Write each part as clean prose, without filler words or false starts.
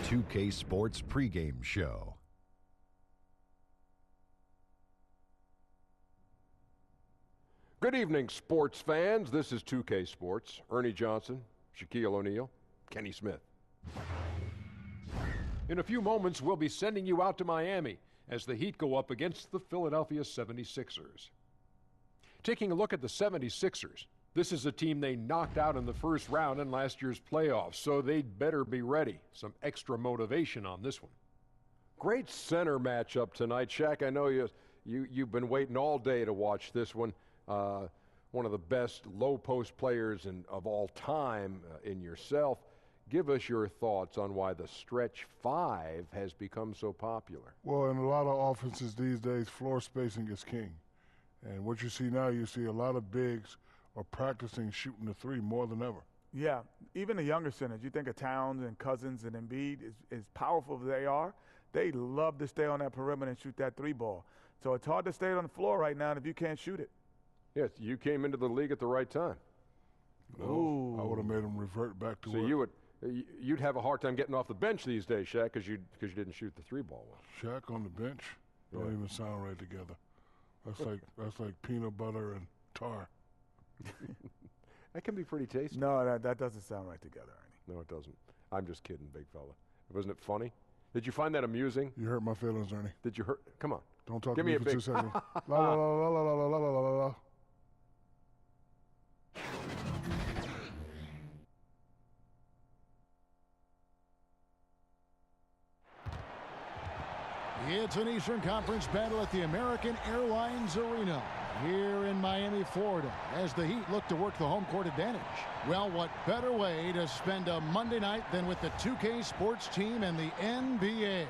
2K Sports pregame show. Good evening, sports fans. This is 2K Sports. Ernie Johnson, Shaquille O'Neal, Kenny Smith. In a few moments, we'll be sending you out to Miami as the Heat go up against the Philadelphia 76ers. Taking a look at the 76ers, this is a team they knocked out in the first round in last year's playoffs, so they'd better be ready. Some extra motivation on this one. Great center matchup tonight, Shaq. I know you've been waiting all day to watch this one. One of the best low-post players of all time in yourself. Give us your thoughts on why the stretch five has become so popular. Well, in a lot of offenses these days, floor spacing is king. And what you see now, you see a lot of bigs are practicing shooting the three more than ever. Yeah, even the younger centers. You think of Towns and Cousins and Embiid, as powerful as they are, they love to stay on that perimeter and shoot that three ball. So it's hard to stay on the floor right now if you can't shoot it. Yes, you came into the league at the right time. No, I would have made them revert back to so you'd have a hard time getting off the bench these days, Shaq, because you didn't shoot the three ball well. Shaq on the bench don't even sound right together. That's like peanut butter and tar. That can be pretty tasty. No, that doesn't sound right together, Ernie. No, it doesn't. I'm just kidding, big fella. Wasn't it funny? Did you find that amusing? You hurt my feelings, Ernie. Did you hurt? Come on. Don't talk Give to me me for a 2 seconds. La la la la la la la la la la. It's an Eastern Conference battle at the American Airlines Arena here in Miami, Florida, as the Heat look to work the home court advantage. Well, what better way to spend a Monday night than with the 2K Sports team and the NBA?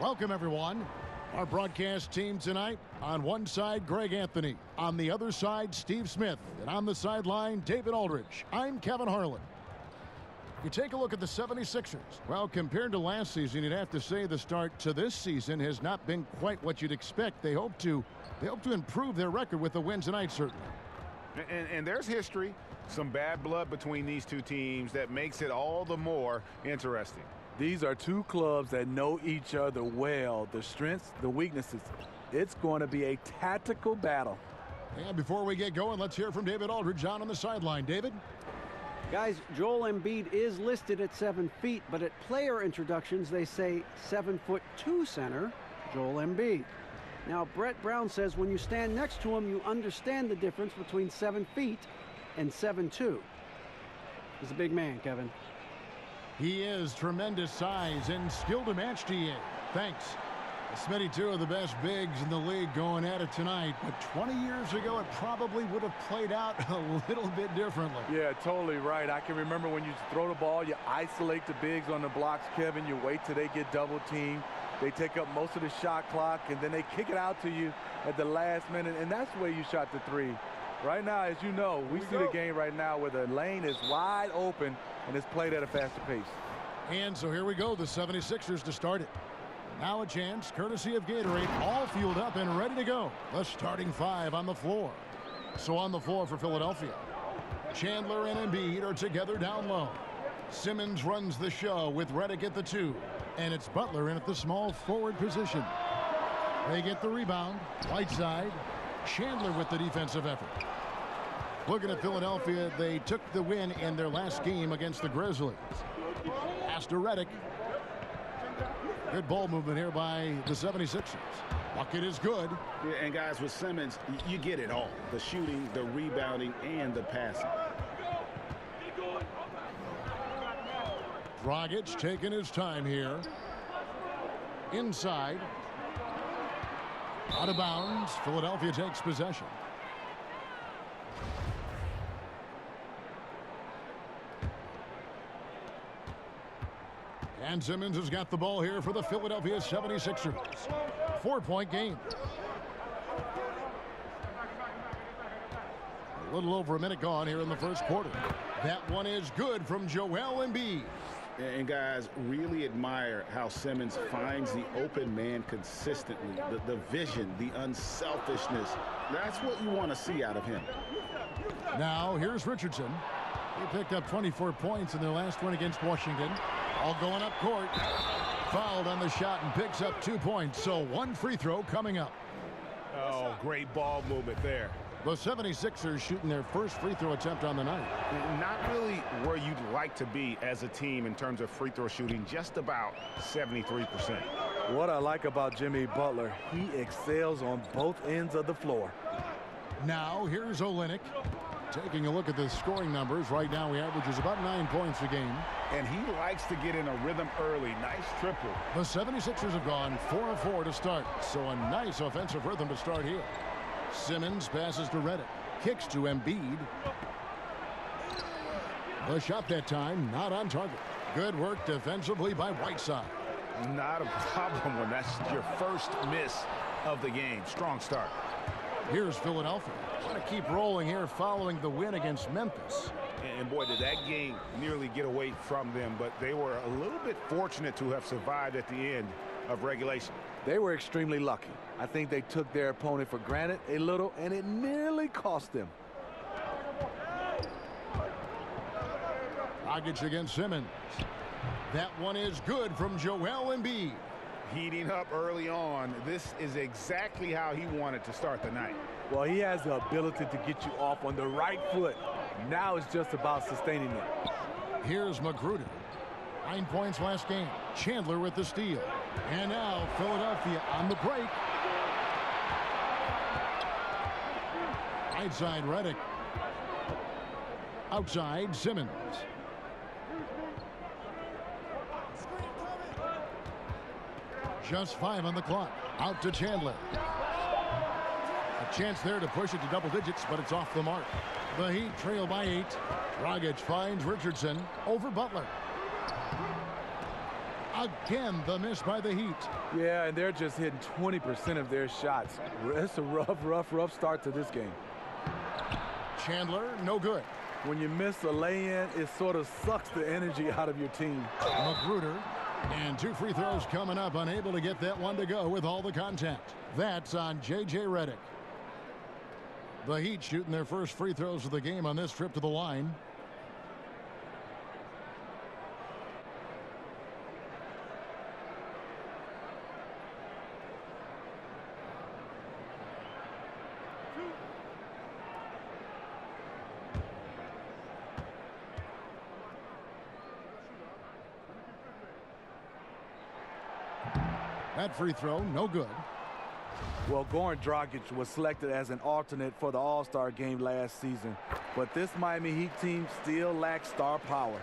Welcome, everyone. Our broadcast team tonight, on one side, Greg Anthony. On the other side, Steve Smith. And on the sideline, David Aldridge. I'm Kevin Harlan. You take a look at the 76ers. Well, compared to last season, you'd have to say the start to this season has not been quite what you'd expect. They hope to improve their record with the win tonight, certainly. And there's history, some bad blood between these two teams that makes it all the more interesting. These are two clubs that know each other well, the strengths, the weaknesses. It's going to be a tactical battle. And before we get going, let's hear from David Aldridge on the sideline. David? Guys, Joel Embiid is listed at 7 feet, but at player introductions, they say 7'2" center, Joel Embiid. Now, Brett Brown says when you stand next to him, you understand the difference between 7 feet and 7'2". He's a big man, Kevin. He is tremendous size and skill to match, DA. Thanks. Smitty, two of the best bigs in the league going at it tonight, but 20 years ago it probably would have played out a little bit differently. Yeah, totally right. I can remember when you throw the ball, you isolate the bigs on the blocks, Kevin. You wait till they get double teamed. They take up most of the shot clock, and then they kick it out to you at the last minute, and that's where you shot the three. Right now, as you know, we see the game right now where the lane is wide open and it's played at a faster pace. And so here we go, the 76ers to start it. Now a chance, courtesy of Gatorade, all fueled up and ready to go. The starting five on the floor. So on the floor for Philadelphia, Chandler and Embiid are together down low. Simmons runs the show with Redick at the 2. And it's Butler in at the small forward position. They get the rebound. Whiteside. Chandler with the defensive effort. Looking at Philadelphia, they took the win in their last game against the Grizzlies. Pass to Redick. Good ball movement here by the 76ers. Bucket is good. Yeah, and guys, with Simmons, you get it all. The shooting, the rebounding, and the passing. Dragic taking his time here. Inside. Out of bounds. Philadelphia takes possession. And Simmons has got the ball here for the Philadelphia 76ers. 4-point game. A little over a minute gone here in the first quarter. That one is good from Joel Embiid. And guys, really admire how Simmons finds the open man consistently. The vision, the unselfishness. That's what you want to see out of him. Now, here's Richardson. He picked up 24 points in their last one against Washington. Ball going up court. Fouled on the shot and picks up 2 points. So 1 free throw coming up. Oh, great ball movement there. The 76ers shooting their first free throw attempt on the night. Not really where you'd like to be as a team in terms of free throw shooting, just about 73%. What I like about Jimmy Butler, he excels on both ends of the floor. Now here's Olynyk. Taking a look at the scoring numbers, right now he averages about 9 points a game. And he likes to get in a rhythm early. Nice triple. The 76ers have gone 4 of 4 to start, so a nice offensive rhythm to start here. Simmons passes to Redick. Kicks to Embiid. The shot that time, not on target. Good work defensively by Whiteside. Not a problem when that's your first miss of the game. Strong start. Here's Philadelphia. Want to keep rolling here following the win against Memphis. And boy, did that game nearly get away from them, but they were a little bit fortunate to have survived at the end of regulation. They were extremely lucky. I think they took their opponent for granted a little, and it nearly cost them. Dragic against Simmons. That one is good from Joel Embiid. Heating up early on. This is exactly how he wanted to start the night. Well, he has the ability to get you off on the right foot. Now it's just about sustaining it. Here's Magruder. 9 points last game. Chandler with the steal. And now Philadelphia on the break. Right side Redick. Outside Simmons. Just 5 on the clock. Out to Chandler. A chance there to push it to double digits, but it's off the mark. The Heat trail by 8. Dragic finds Richardson over Butler. Again, the miss by the Heat. Yeah, and they're just hitting 20% of their shots. It's a rough start to this game. Chandler, no good. When you miss a lay-in, it sort of sucks the energy out of your team. Magruder. And 2 free throws coming up, unable to get that one to go with all the contact. That's on J.J. Redick. The Heat shooting their first free throws of the game on this trip to the line. That free throw, no good. Well, Goran Dragic was selected as an alternate for the All-Star game last season, but this Miami Heat team still lacks star power.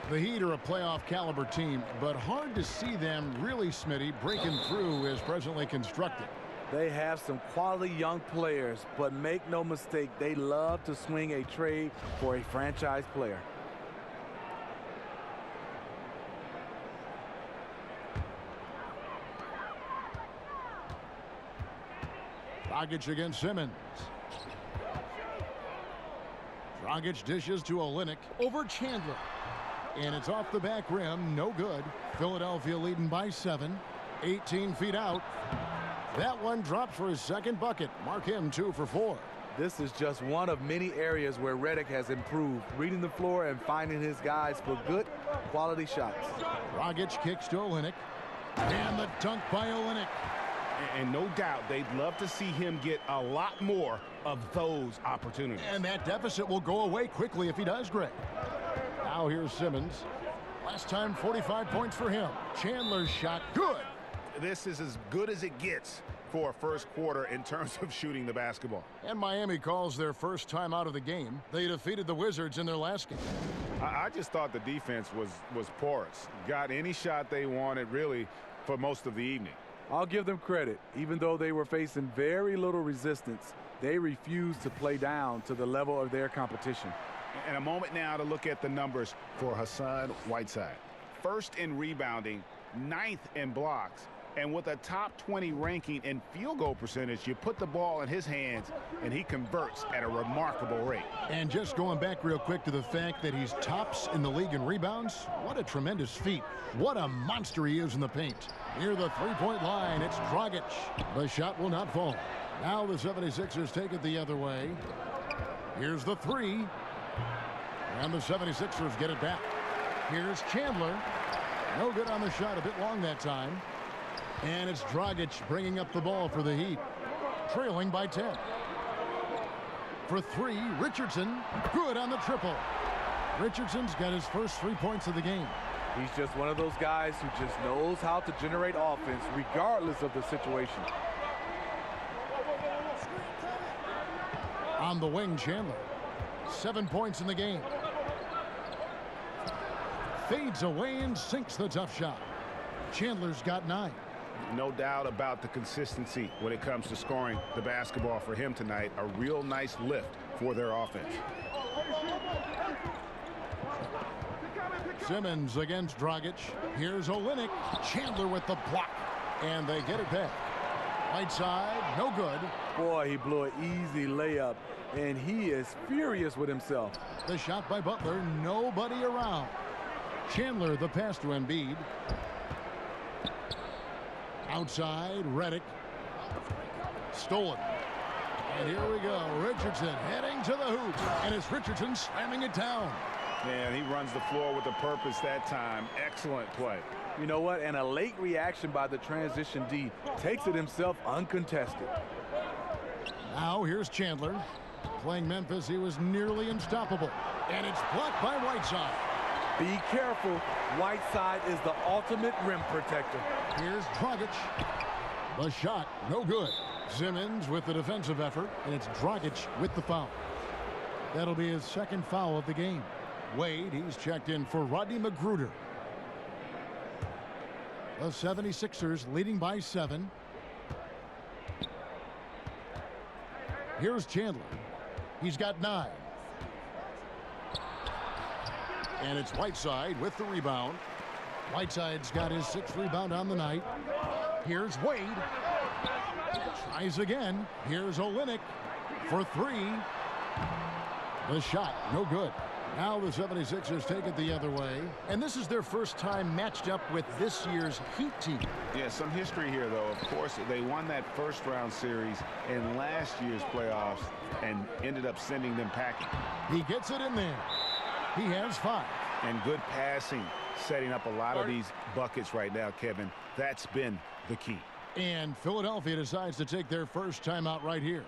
The Heat are a playoff caliber team, but hard to see them really, Smitty, breaking through as presently constructed. They have some quality young players, but make no mistake, they love to swing a trade for a franchise player. Dragic against Simmons. Dragic dishes to Olynyk over Chandler. And it's off the back rim, no good. Philadelphia leading by 7. 18 feet out. That one drops for his second bucket. Mark him 2 for 4. This is just one of many areas where Redick has improved, reading the floor and finding his guys for good quality shots. Dragic kicks to Olynyk. And the dunk by Olynyk. And no doubt they'd love to see him get a lot more of those opportunities. And that deficit will go away quickly if he does, Greg. Now here's Simmons. Last time 45 points for him. Chandler's shot, good. This is as good as it gets for a first quarter in terms of shooting the basketball. And Miami calls their first time out of the game. They defeated the Wizards in their last game. I just thought the defense was porous. Got any shot they wanted, really, for most of the evening. I'll give them credit. Even though they were facing very little resistance, they refused to play down to the level of their competition. And a moment now to look at the numbers for Hassan Whiteside. First in rebounding, 9th in blocks, and with a top 20 ranking in field goal percentage, you put the ball in his hands and he converts at a remarkable rate. And just going back real quick to the fact that he's tops in the league in rebounds, what a tremendous feat. What a monster he is in the paint. Near the three-point line, it's Dragic. The shot will not fall. Now the 76ers take it the other way. Here's the 3. And the 76ers get it back. Here's Chandler. No good on the shot, a bit long that time. And it's Dragic bringing up the ball for the Heat, trailing by 10. For three, Richardson, good on the triple. Richardson's got his first 3 points of the game. He's just one of those guys who just knows how to generate offense regardless of the situation. On the wing, Chandler. 7 points in the game. Fades away and sinks the tough shot. Chandler's got 9. No doubt about the consistency when it comes to scoring the basketball for him tonight. A real nice lift for their offense. Simmons against Dragic. Here's Olynyk. Chandler with the block. And they get it back. Right side, no good. Boy, he blew an easy layup, and he is furious with himself. The shot by Butler, nobody around. Chandler, the pass to Embiid. Outside, Redick. Stolen. And here we go. Richardson heading to the hoop. And it's Richardson slamming it down. Man, he runs the floor with a purpose that time. Excellent play. You know what? And a late reaction by the transition D takes it himself uncontested. Now here's Chandler. Playing Memphis, he was nearly unstoppable. And it's blocked by Whiteside. Be careful. Whiteside is the ultimate rim protector. Here's Dragic. The shot, no good. Simmons with the defensive effort, and it's Dragic with the foul. That'll be his second foul of the game. Wade, he's checked in for Rodney McGruder. The 76ers leading by 7. Here's Chandler. He's got 9. And it's Whiteside with the rebound. Whiteside's got his 6th rebound on the night. Here's Wade. Tries again. Here's Olynyk for 3. The shot, no good. Now the 76ers take it the other way. And this is their first time matched up with this year's Heat team. Yeah, some history here, though. Of course, they won that first-round series in last year's playoffs and ended up sending them packing. He gets it in there. He has 5. And good passing, setting up a lot of these buckets right now, Kevin. That's been the key. And Philadelphia decides to take their first timeout right here.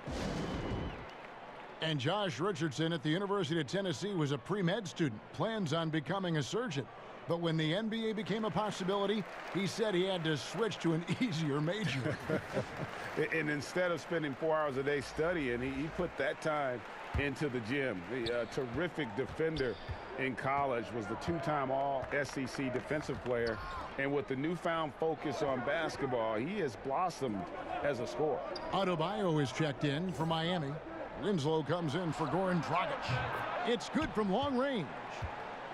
And Josh Richardson at the University of Tennessee was a pre-med student, plans on becoming a surgeon. But when the NBA became a possibility, he said he had to switch to an easier major. And instead of spending 4 hours a day studying, he put that time into the gym. The terrific defender in college, was the 2-time All-SEC defensive player. And with the newfound focus on basketball, he has blossomed as a scorer. Adebayo is checked in for Miami. Winslow comes in for Goran Dragic. It's good from long range.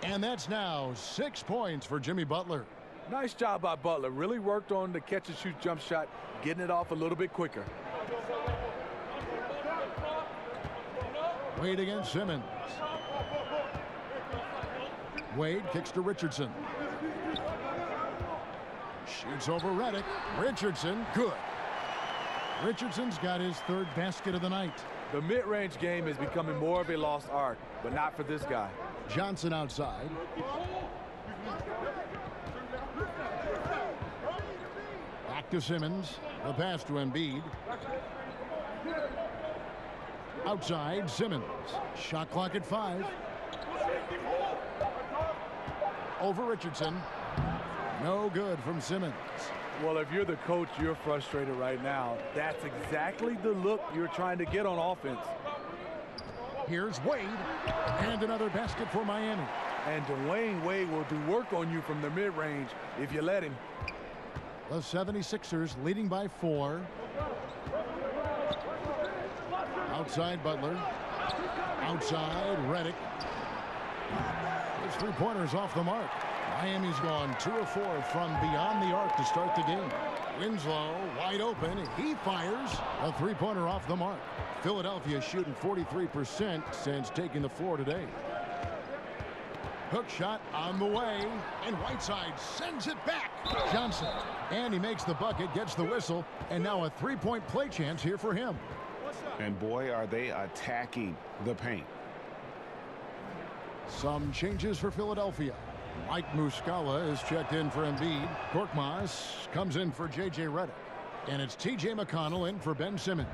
And that's now 6 points for Jimmy Butler. Nice job by Butler. Really worked on the catch-and-shoot jump shot, getting it off a little bit quicker. Wade against Simmons. Wade kicks to Richardson. Shoots over Redick. Richardson, good. Richardson's got his 3rd basket of the night. The mid-range game is becoming more of a lost art, but not for this guy. Johnson outside. Back to Simmons. The pass to Embiid. Outside, Simmons. Shot clock at 5. Over Richardson. No good from Simmons. Well, if you're the coach, you're frustrated right now. That's exactly the look you're trying to get on offense. Here's Wade. And another basket for Miami. And Dwayne Wade will do work on you from the mid-range if you let him. The 76ers leading by 4. Outside Butler. Outside Redick. His 3-pointer's off the mark. Miami's gone 2 of 4 from beyond the arc to start the game. Winslow wide open. He fires. A 3-pointer off the mark. Philadelphia shooting 43% since taking the floor today. Hook shot on the way. And Whiteside sends it back. Johnson. And he makes the bucket, gets the whistle. And now a 3-point play chance here for him. And boy, are they attacking the paint. Some changes for Philadelphia. Mike Muscala is checked in for Embiid. Korkmaz comes in for J.J. Redick. And it's T.J. McConnell in for Ben Simmons.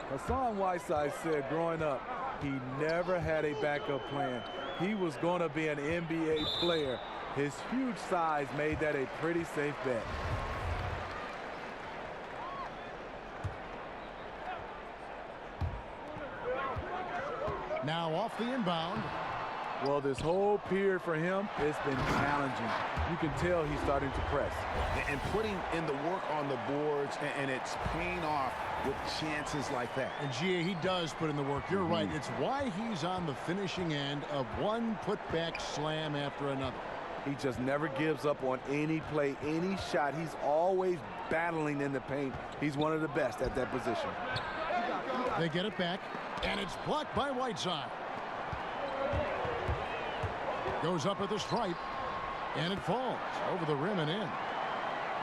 Hassan Whiteside said growing up, he never had a backup plan. He was going to be an NBA player. His huge size made that a pretty safe bet. Now off the inbound. Well, this whole period for him, it's been challenging. You can tell he's starting to press. And putting in the work on the boards, and it's paying off with chances like that. And G.A., he does put in the work. You're right. It's why he's on the finishing end of one putback slam after another. He just never gives up on any play, any shot. He's always battling in the paint. He's one of the best at that position. They get it back, and it's blocked by Whiteside. Goes up at the stripe, and it falls over the rim and in.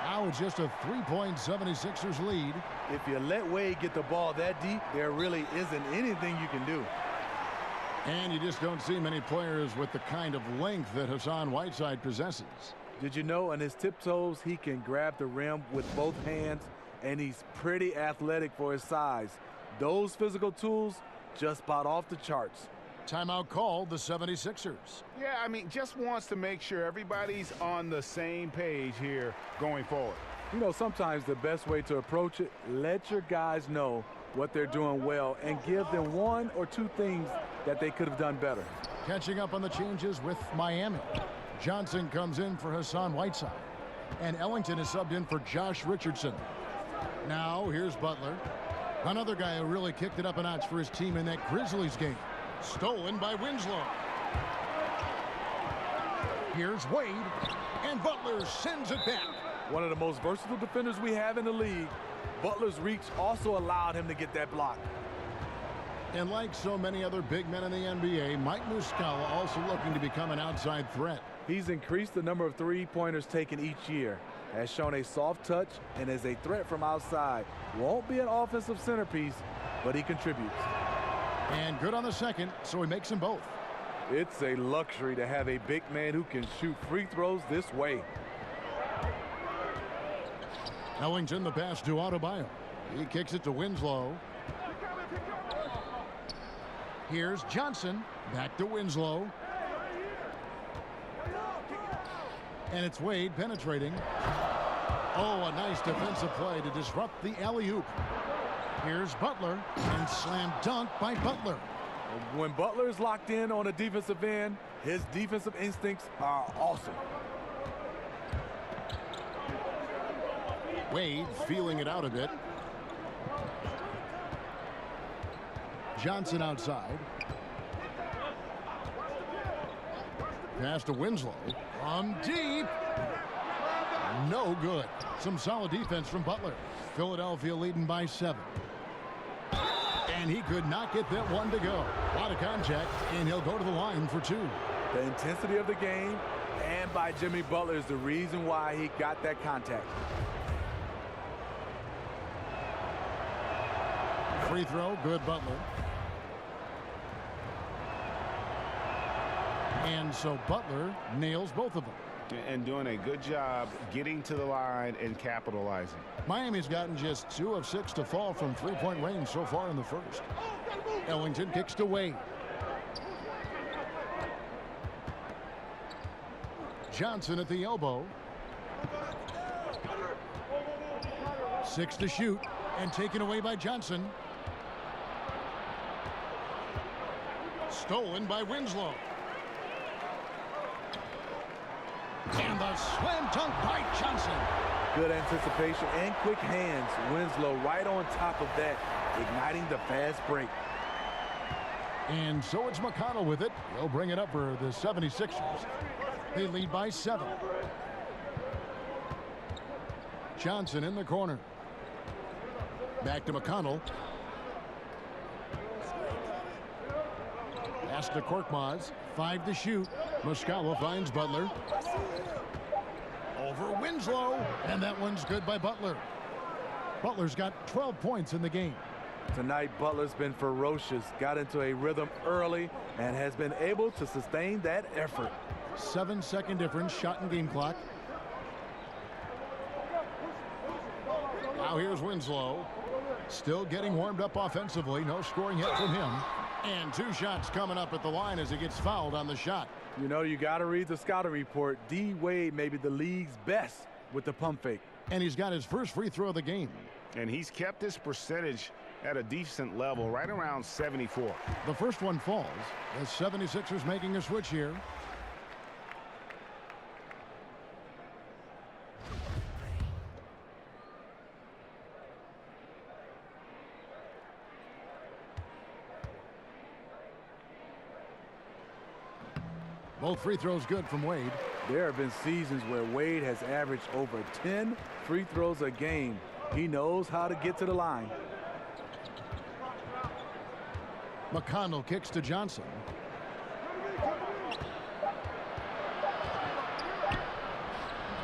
Now it's just a 3-point 76ers lead. If you let Wade get the ball that deep, there really isn't anything you can do. And you just don't see many players with the kind of length that Hassan Whiteside possesses. Did you know on his tiptoes, he can grab the rim with both hands, and he's pretty athletic for his size. Those physical tools just about off the charts. Timeout called the 76ers. Yeah, I mean, just wants to make sure everybody's on the same page here going forward. You know, sometimes the best way to approach it, let your guys know what they're doing well and give them one or two things that they could have done better. Catching up on the changes with Miami. Johnson comes in for Hassan Whiteside. And Ellington is subbed in for Josh Richardson. Now, here's Butler. Another guy who really kicked it up a notch for his team in that Grizzlies game. Stolen by Winslow. Here's Wade, and Butler sends it back. One of the most versatile defenders we have in the league. Butler's reach also allowed him to get that block. And like so many other big men in the NBA, Mike Muscala also looking to become an outside threat. He's increased the number of three-pointers taken each year, has shown a soft touch, and is a threat from outside. Won't be an offensive centerpiece, but he contributes. And good on the second, so he makes them both. It's a luxury to have a big man who can shoot free throws this way. Ellington the pass to Adebayo. He kicks it to Winslow. Here's Johnson. Back to Winslow. And it's Wade penetrating. Oh, a nice defensive play to disrupt the alley-oop. Here's Butler, and slam dunk by Butler. When Butler is locked in on a defensive end, his defensive instincts are awesome. Wade feeling it out a bit. Johnson outside. Pass to Winslow. From deep. No good. Some solid defense from Butler. Philadelphia leading by 7. And he could not get that one to go. A lot of contact, and he'll go to the line for 2. The intensity of the game and by Jimmy Butler is the reason why he got that contact. Free throw, good Butler. And so Butler nails both of them. And doing a good job getting to the line and capitalizing. Miami's gotten just 2 of 6 to fall from three-point range so far in the first. Ellington kicks to Wade. Johnson at the elbow. 6 to shoot, and taken away by Johnson. Stolen by Winslow. And the slam dunk by Johnson. Good anticipation and quick hands. Winslow right on top of that, igniting the fast break. And so it's McConnell with it. He'll bring it up for the 76ers. They lead by 7. Johnson in the corner. Back to McConnell. Pass to Korkmaz. 5 to shoot. Muscala finds Butler. Over Winslow. And that one's good by Butler. Butler's got 12 points in the game. Tonight, Butler's been ferocious. Got into a rhythm early and has been able to sustain that effort. 7-second difference, shot and game clock. Now here's Winslow. Still getting warmed up offensively. No scoring hit from him. And 2 shots coming up at the line as he gets fouled on the shot. You know, you got to read the scouting report. D. Wade may be the league's best with the pump fake. And he's got his first free throw of the game. And he's kept his percentage at a decent level, right around 74. The first one falls. The 76ers making a switch here. Both free throws good from Wade. There have been seasons where Wade has averaged over 10 free throws a game. He knows how to get to the line. McConnell kicks to Johnson.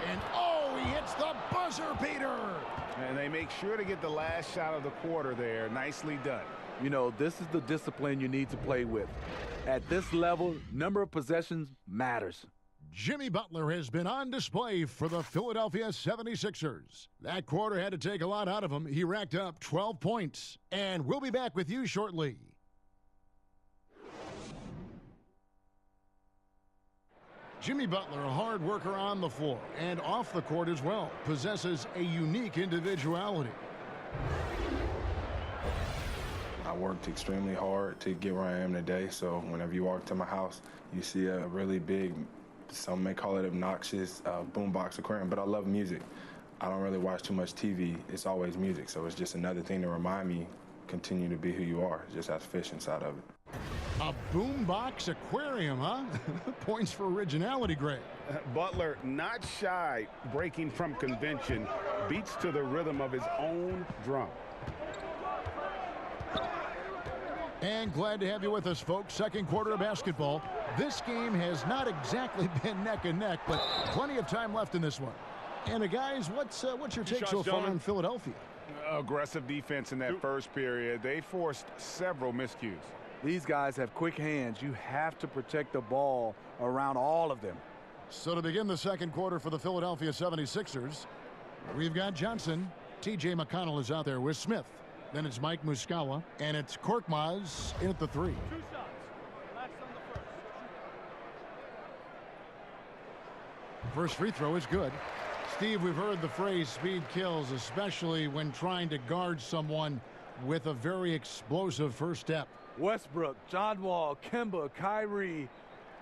And oh, he hits the buzzer beater. And they make sure to get the last shot of the quarter there. Nicely done. You know, this is the discipline you need to play with. At this level, number of possessions matters. Jimmy Butler has been on display for the Philadelphia 76ers. That quarter had to take a lot out of him. He racked up 12 points. And we'll be back with you shortly. Jimmy Butler, a hard worker on the floor and off the court as well, possesses a unique individuality. I worked extremely hard to get where I am today, so whenever you walk to my house, you see a really big, some may call it obnoxious, boombox aquarium, but I love music. I don't really watch too much TV. It's always music, so it's just another thing to remind me, continue to be who you are. It just has fish inside of it. A boombox aquarium, huh? Points for originality, Greg. Butler, not shy, breaking from convention, beats to the rhythm of his own drum. And glad to have you with us, folks. Second quarter of basketball. This game has not exactly been neck and neck, but plenty of time left in this one. And guys, what's your take so far on Philadelphia? Aggressive defense in that first period. They forced several miscues. These guys have quick hands. You have to protect the ball around all of them. So to begin the second quarter for the Philadelphia 76ers, we've got Johnson. T.J. McConnell is out there with Smith. Then it's Mike Muscala, and it's Korkmaz in at the 3. 2 shots. Relax on the first. First free throw is good. Steve, we've heard the phrase speed kills, especially when trying to guard someone with a very explosive first step. Westbrook, John Wall, Kemba, Kyrie,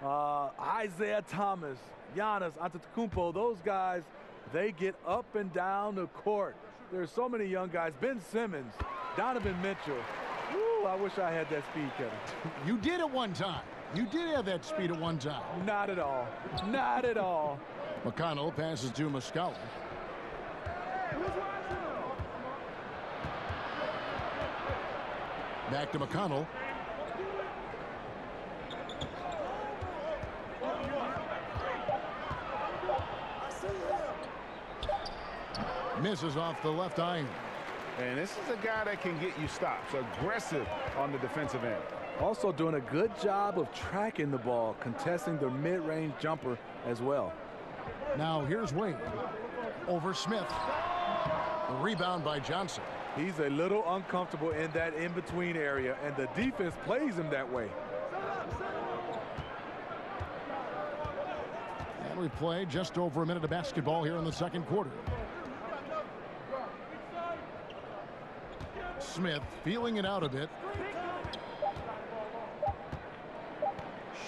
Isaiah Thomas, Giannis Antetokounmpo, those guys, they get up and down the court. There's so many young guys. Ben Simmons, Donovan Mitchell. Woo, I wish I had that speed, Kevin. You did at one time. You did have that speed at one time. Not at all. Not at all. McConnell passes to Muscala. Back to McConnell. Misses off the left iron. And this is a guy that can get you stops. Aggressive on the defensive end. Also doing a good job of tracking the ball, contesting the mid-range jumper as well. Now here's Wade over Smith. The rebound by Johnson. He's a little uncomfortable in that in-between area, and the defense plays him that way. And we play just over a minute of basketball here in the second quarter. Smith feeling it out a bit.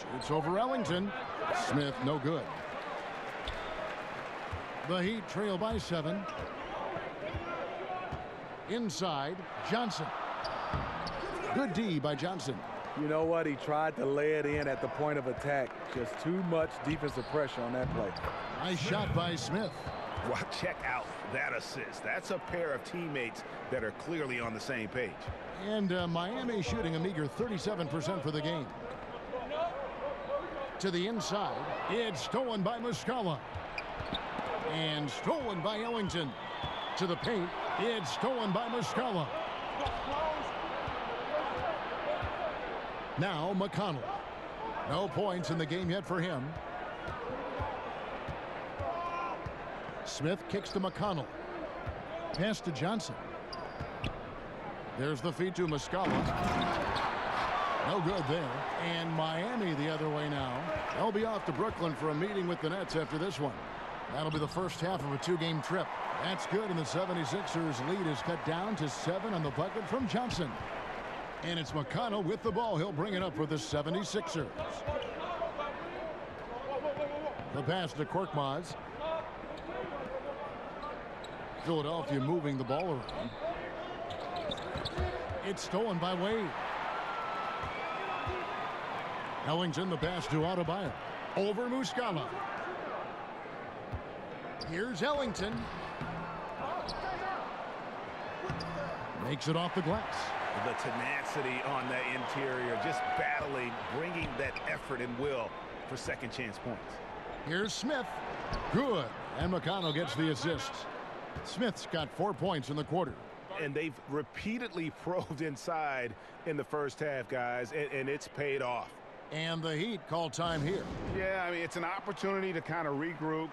Shoots over Ellington. Smith no good. The Heat trail by 7. Inside, Johnson. Good D by Johnson. You know what? He tried to lay it in at the point of attack. Just too much defensive pressure on that play. Nice shot by Smith. Well, check out that assist. That's a pair of teammates that are clearly on the same page. And Miami shooting a meager 37% for the game. To the inside. It's stolen by Muscala. And stolen by Ellington. To the paint. It's stolen by Muscala. Now McConnell. No points in the game yet for him. Smith kicks to McConnell. Pass to Johnson. There's the feed to Muscala. No good there. And Miami the other way now. They'll be off to Brooklyn for a meeting with the Nets after this one. That'll be the first half of a 2-game trip. That's good, and the 76ers lead is cut down to 7 on the bucket from Johnson. And it's McConnell with the ball. He'll bring it up for the 76ers. The pass to Korkmaz. Philadelphia moving the ball around. It's stolen by Wade. Ellington the pass to Adebayo. Over Muscala. Here's Ellington. Makes it off the glass. The tenacity on that interior, just battling, bringing that effort and will for second chance points. Here's Smith. Good. And McConnell gets the assist. Smith's got 4 points in the quarter. And they've repeatedly probed inside in the first half, guys, and it's paid off. And the Heat call time here. Yeah, I mean, it's an opportunity to kind of regroup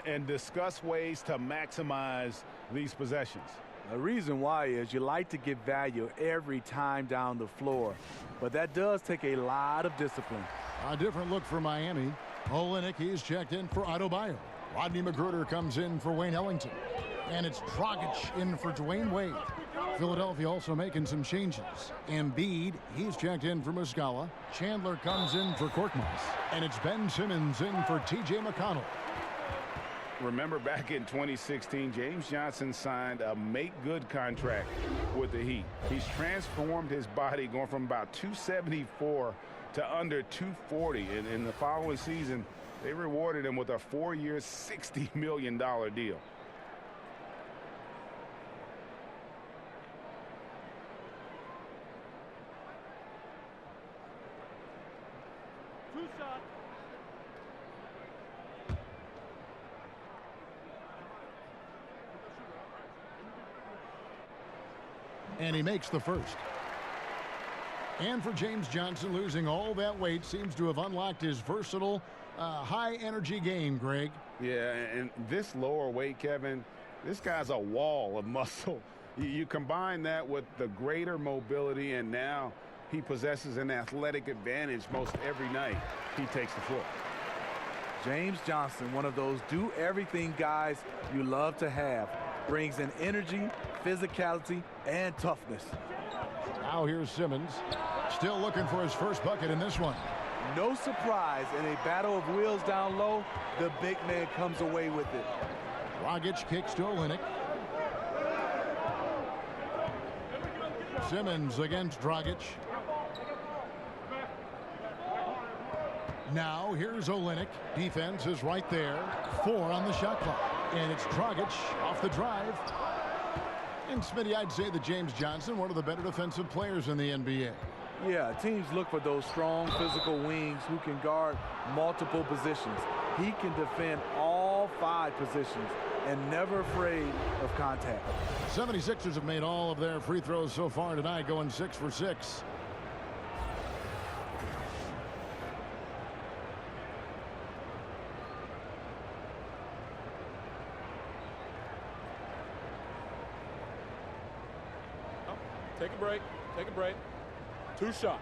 and discuss ways to maximize these possessions. The reason why is you like to get value every time down the floor, but that does take a lot of discipline. A different look for Miami. Olynyk, he's checked in for Adebayo. Rodney McGruder comes in for Wayne Ellington. And it's Dragic in for Dwayne Wade. Philadelphia also making some changes. Embiid, he's checked in for Muscala. Chandler comes in for Korkmaz. And it's Ben Simmons in for T.J. McConnell. Remember back in 2016, James Johnson signed a make-good contract with the Heat. He's transformed his body, going from about 274 to under 240. And in the following season, they rewarded him with a 4-year, $60 million deal. Shot. And he makes the first. And for James Johnson, losing all that weight seems to have unlocked his versatile, high-energy game, Greg. Yeah, and this lower weight, Kevin, this guy's a wall of muscle. You combine that with the greater mobility, and now he possesses an athletic advantage most every night he takes the floor. James Johnson, one of those do-everything guys you love to have. Brings in energy, physicality, and toughness. Now here's Simmons. Still looking for his first bucket in this one. No surprise, in a battle of wheels down low, the big man comes away with it. Dragic kicks to Olynyk. Simmons against Dragic. Now here's Olynyk. Defense is right there. 4 on the shot clock. And it's Dragic off the drive. And Smitty, I'd say that James Johnson, one of the better defensive players in the NBA. Yeah, teams look for those strong physical wings who can guard multiple positions. He can defend all 5 positions and never afraid of contact. 76ers have made all of their free throws so far tonight, going 6 for 6. Take a break. Take a break. 2 shots.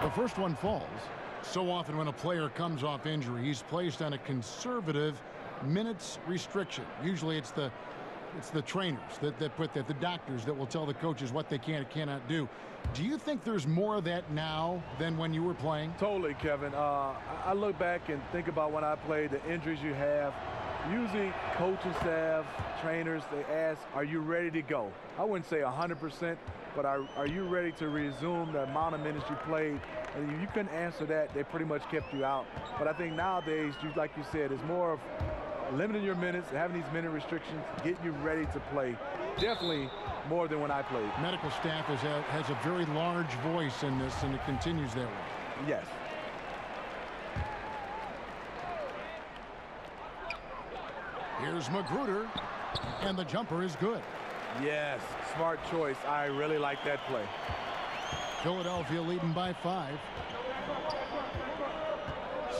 The first one falls. So often when a player comes off injury, he's placed on a conservative minutes restriction. Usually it's the trainers that put that, the doctors that will tell the coaches what they can and cannot do. Do you think there's more of that now than when you were playing? Totally, Kevin. I look back and think about when I played, the injuries you have. Usually coaching staff, trainers, they ask, are you ready to go? I wouldn't say 100%, but are you ready to resume the amount of minutes you played? And if you couldn't answer that, they pretty much kept you out. But I think nowadays, like you said, it's more of limiting your minutes, having these minute restrictions, get you ready to play. Definitely more than when I played. Medical staff has a very large voice in this, and it continues that way. Yes. Here's Magruder, and the jumper is good. Yes, smart choice. I really like that play. Philadelphia leading by 5.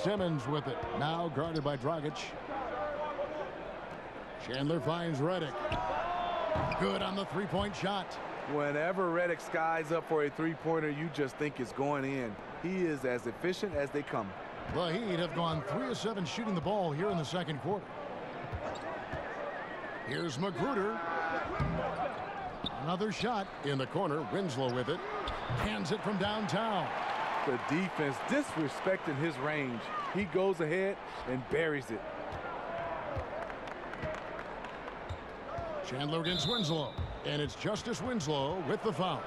Simmons with it. Now guarded by Dragic. Chandler finds Redick. Good on the three-point shot. Whenever Redick skies up for a three-pointer, you just think it's going in. He is as efficient as they come. The Heat have gone 3 of 7 shooting the ball here in the second quarter. Here's Magruder. Another shot in the corner. Winslow with it. Hands it from downtown. The defense disrespecting his range. He goes ahead and buries it. Chandler against Winslow. And it's Justice Winslow with the foul.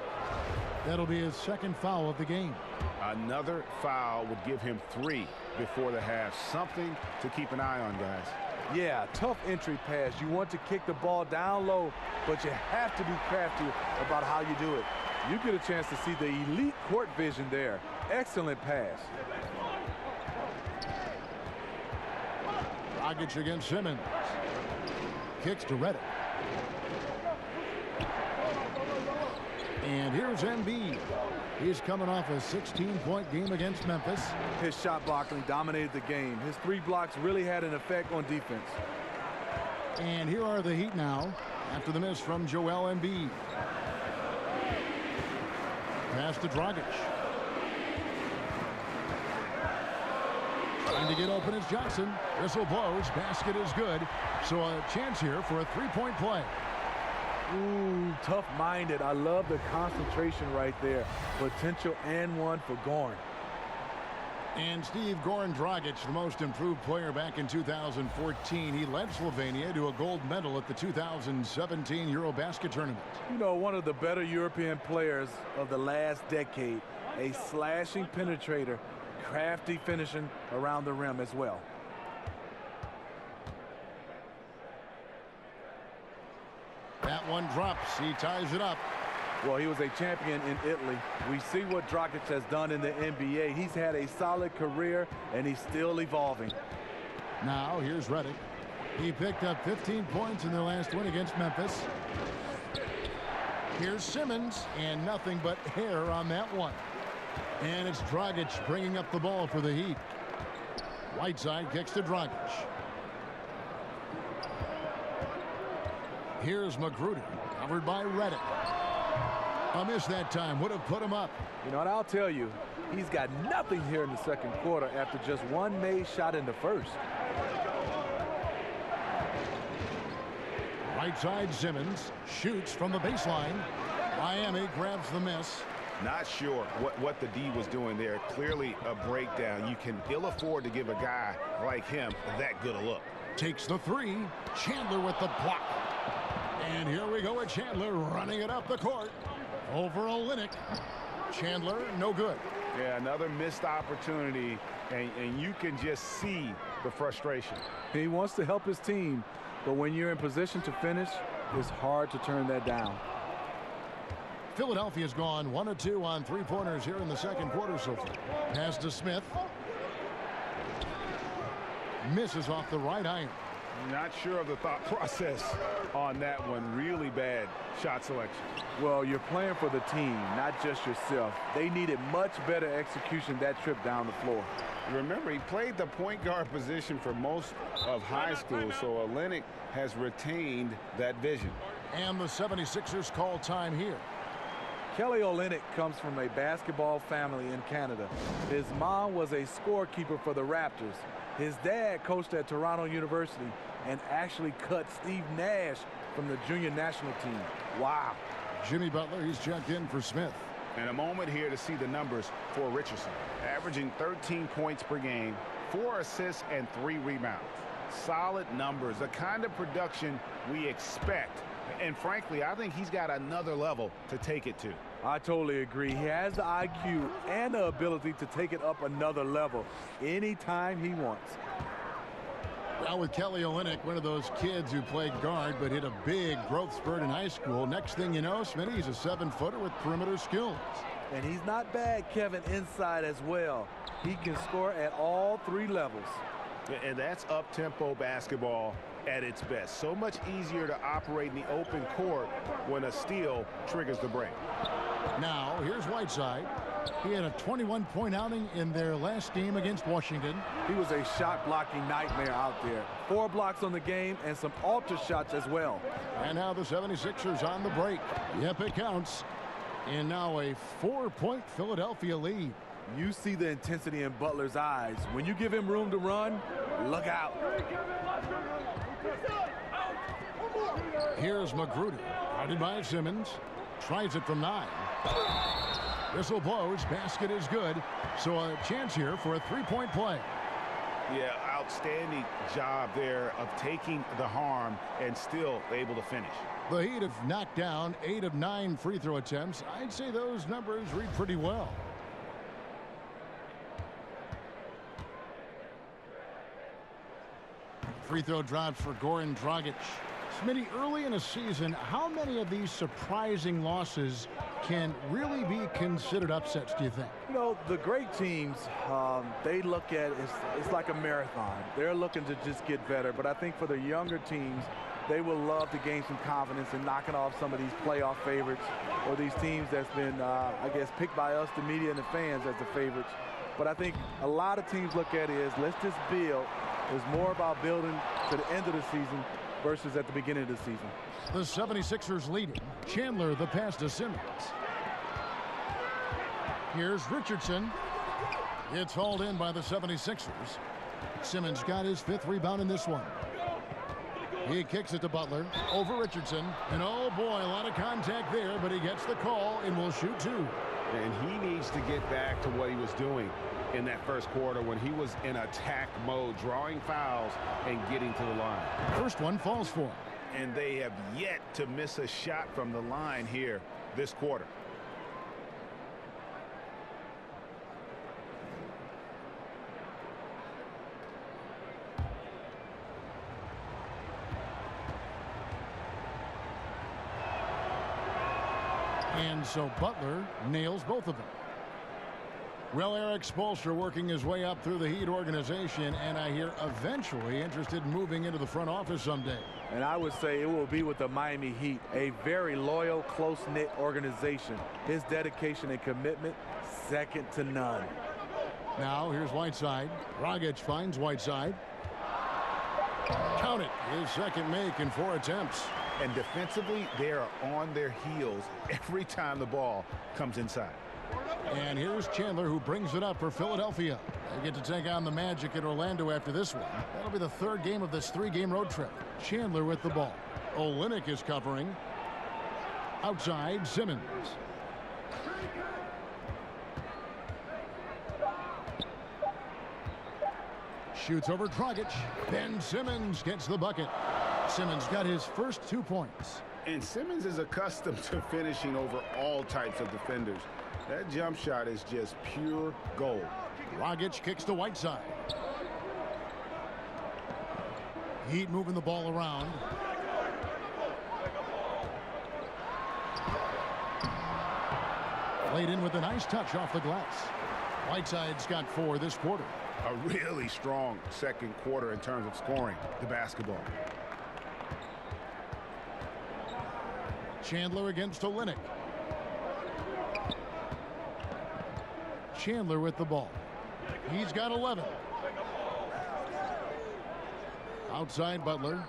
That'll be his second foul of the game. Another foul would give him 3 before the half. Something to keep an eye on, guys. Yeah, tough entry pass. You want to kick the ball down low, but you have to be crafty about how you do it. You get a chance to see the elite court vision there. Excellent pass. Dragic against Simmons. Kicks to Redick. And here's Embiid. He's coming off a 16-point game against Memphis. His shot blocking dominated the game. His 3 blocks really had an effect on defense. And here are the Heat now after the miss from Joel Embiid. Pass to Dragic. Trying to get open is Johnson. Whistle blows. Basket is good. So a chance here for a 3-point play. Ooh, tough-minded. I love the concentration right there. Potential and one for Goran. And Steve Goran Dragic, the most improved player back in 2014. He led Slovenia to a gold medal at the 2017 Eurobasket tournament. You know, one of the better European players of the last decade. A slashing penetrator, crafty finishing around the rim as well. That one drops. He ties it up. Well, he was a champion in Italy. We see what Dragic has done in the NBA. He's had a solid career, and he's still evolving. Now, here's Redick. He picked up 15 points in their last win against Memphis. Here's Simmons, and nothing but hair on that one. And it's Dragic bringing up the ball for the Heat. Whiteside kicks to Dragic. Here's Magruder, covered by Redick. A miss that time would have put him up. You know what, I'll tell you, he's got nothing here in the second quarter after just one made shot in the first. Right side Simmons shoots from the baseline. Miami grabs the miss. Not sure what the D was doing there. Clearly a breakdown. You can ill afford to give a guy like him that good a look. Takes the 3. Chandler with the block. And here we go with Chandler running it up the court. Over Olynyk. Chandler, no good. Yeah, another missed opportunity, and you can just see the frustration. He wants to help his team, but when you're in position to finish, it's hard to turn that down. Philadelphia's gone 1 of 2 on 3-pointers here in the second quarter so far. Pass to Smith. Misses off the right iron. Not sure of the thought process on that one. Really bad shot selection. Well, you're playing for the team, not just yourself. They needed much better execution that trip down the floor. Remember, he played the point guard position for most of high school, so Olynyk has retained that vision. And the 76ers call time here. Kelly Olynyk comes from a basketball family in Canada. His mom was a scorekeeper for the Raptors. His dad coached at Toronto University and actually cut Steve Nash from the junior national team. Wow. Jimmy Butler, he's checked in for Smith. And a moment here to see the numbers for Richardson. Averaging 13 points per game, 4 assists, and 3 rebounds. Solid numbers, the kind of production we expect. And frankly, I think he's got another level to take it to. I totally agree. He has the IQ and the ability to take it up another level anytime he wants. Now with Kelly Olynyk, one of those kids who played guard but hit a big growth spurt in high school. Next thing you know, Smitty, he's a 7-footer with perimeter skills. And he's not bad, Kevin, inside as well. He can score at all 3 levels. And that's up-tempo basketball at its best. So much easier to operate in the open court when a steal triggers the break. Now, here's Whiteside. He had a 21-point outing in their last game against Washington. He was a shot-blocking nightmare out there. 4 blocks on the game and some alter shots as well. And now the 76ers on the break. Yep, it counts. And now a 4-point Philadelphia lead. You see the intensity in Butler's eyes. When you give him room to run, look out. Here's Magruder, guarded by Simmons. Tries it from 9. Whistle blows, basket is good. So a chance here for a 3-point play. Yeah, outstanding job there of taking the harm and still able to finish. The Heat have knocked down 8 of 9 free throw attempts. I'd say those numbers read pretty well. Free throw drops for Goran Dragic. Smitty, early in a season, how many of these surprising losses can really be considered upsets, do you think? You know, the great teams, they look at it, it's like a marathon. They're looking to just get better. But I think for the younger teams, they will love to gain some confidence in knocking off some of these playoff favorites or these teams that's been, I guess, picked by us, the media and the fans, as the favorites. But I think a lot of teams look at it as let's just build. It's more about building to the end of the season versus at the beginning of the season. The 76ers leading. Chandler the pass to Simmons. Here's Richardson. It's hauled in by the 76ers. Simmons got his 5th rebound in this one. He kicks it to Butler over Richardson. And oh boy, a lot of contact there, but he gets the call and will shoot 2. And he needs to get back to what he was doing in that first quarter when he was in attack mode, drawing fouls and getting to the line. First one falls for him. And they have yet to miss a shot from the line here this quarter. And so Butler nails both of them. Well, Eric Spoelstra working his way up through the Heat organization, and I hear eventually interested in moving into the front office someday. And I would say it will be with the Miami Heat, a very loyal, close-knit organization. His dedication and commitment, second to none. Now here's Whiteside. Dragic finds Whiteside. Count it. His second make in 4 attempts. And defensively, they are on their heels every time the ball comes inside. And here's Chandler, who brings it up for Philadelphia. They get to take on the Magic at Orlando after this one. That'll be the 3rd game of this 3-game road trip. Chandler with the ball. Olynyk is covering. Outside, Simmons. Shoots over Dragic. Ben Simmons gets the bucket. Simmons got his first 2 points. And Simmons is accustomed to finishing over all types of defenders. That jump shot is just pure gold. Dragic kicks to Whiteside. Heat moving the ball around. Played in with a nice touch off the glass. Whiteside's got 4 this quarter. A really strong second quarter in terms of scoring the basketball. Chandler against Olynyk. Chandler with the ball. He's got 11. Outside Butler.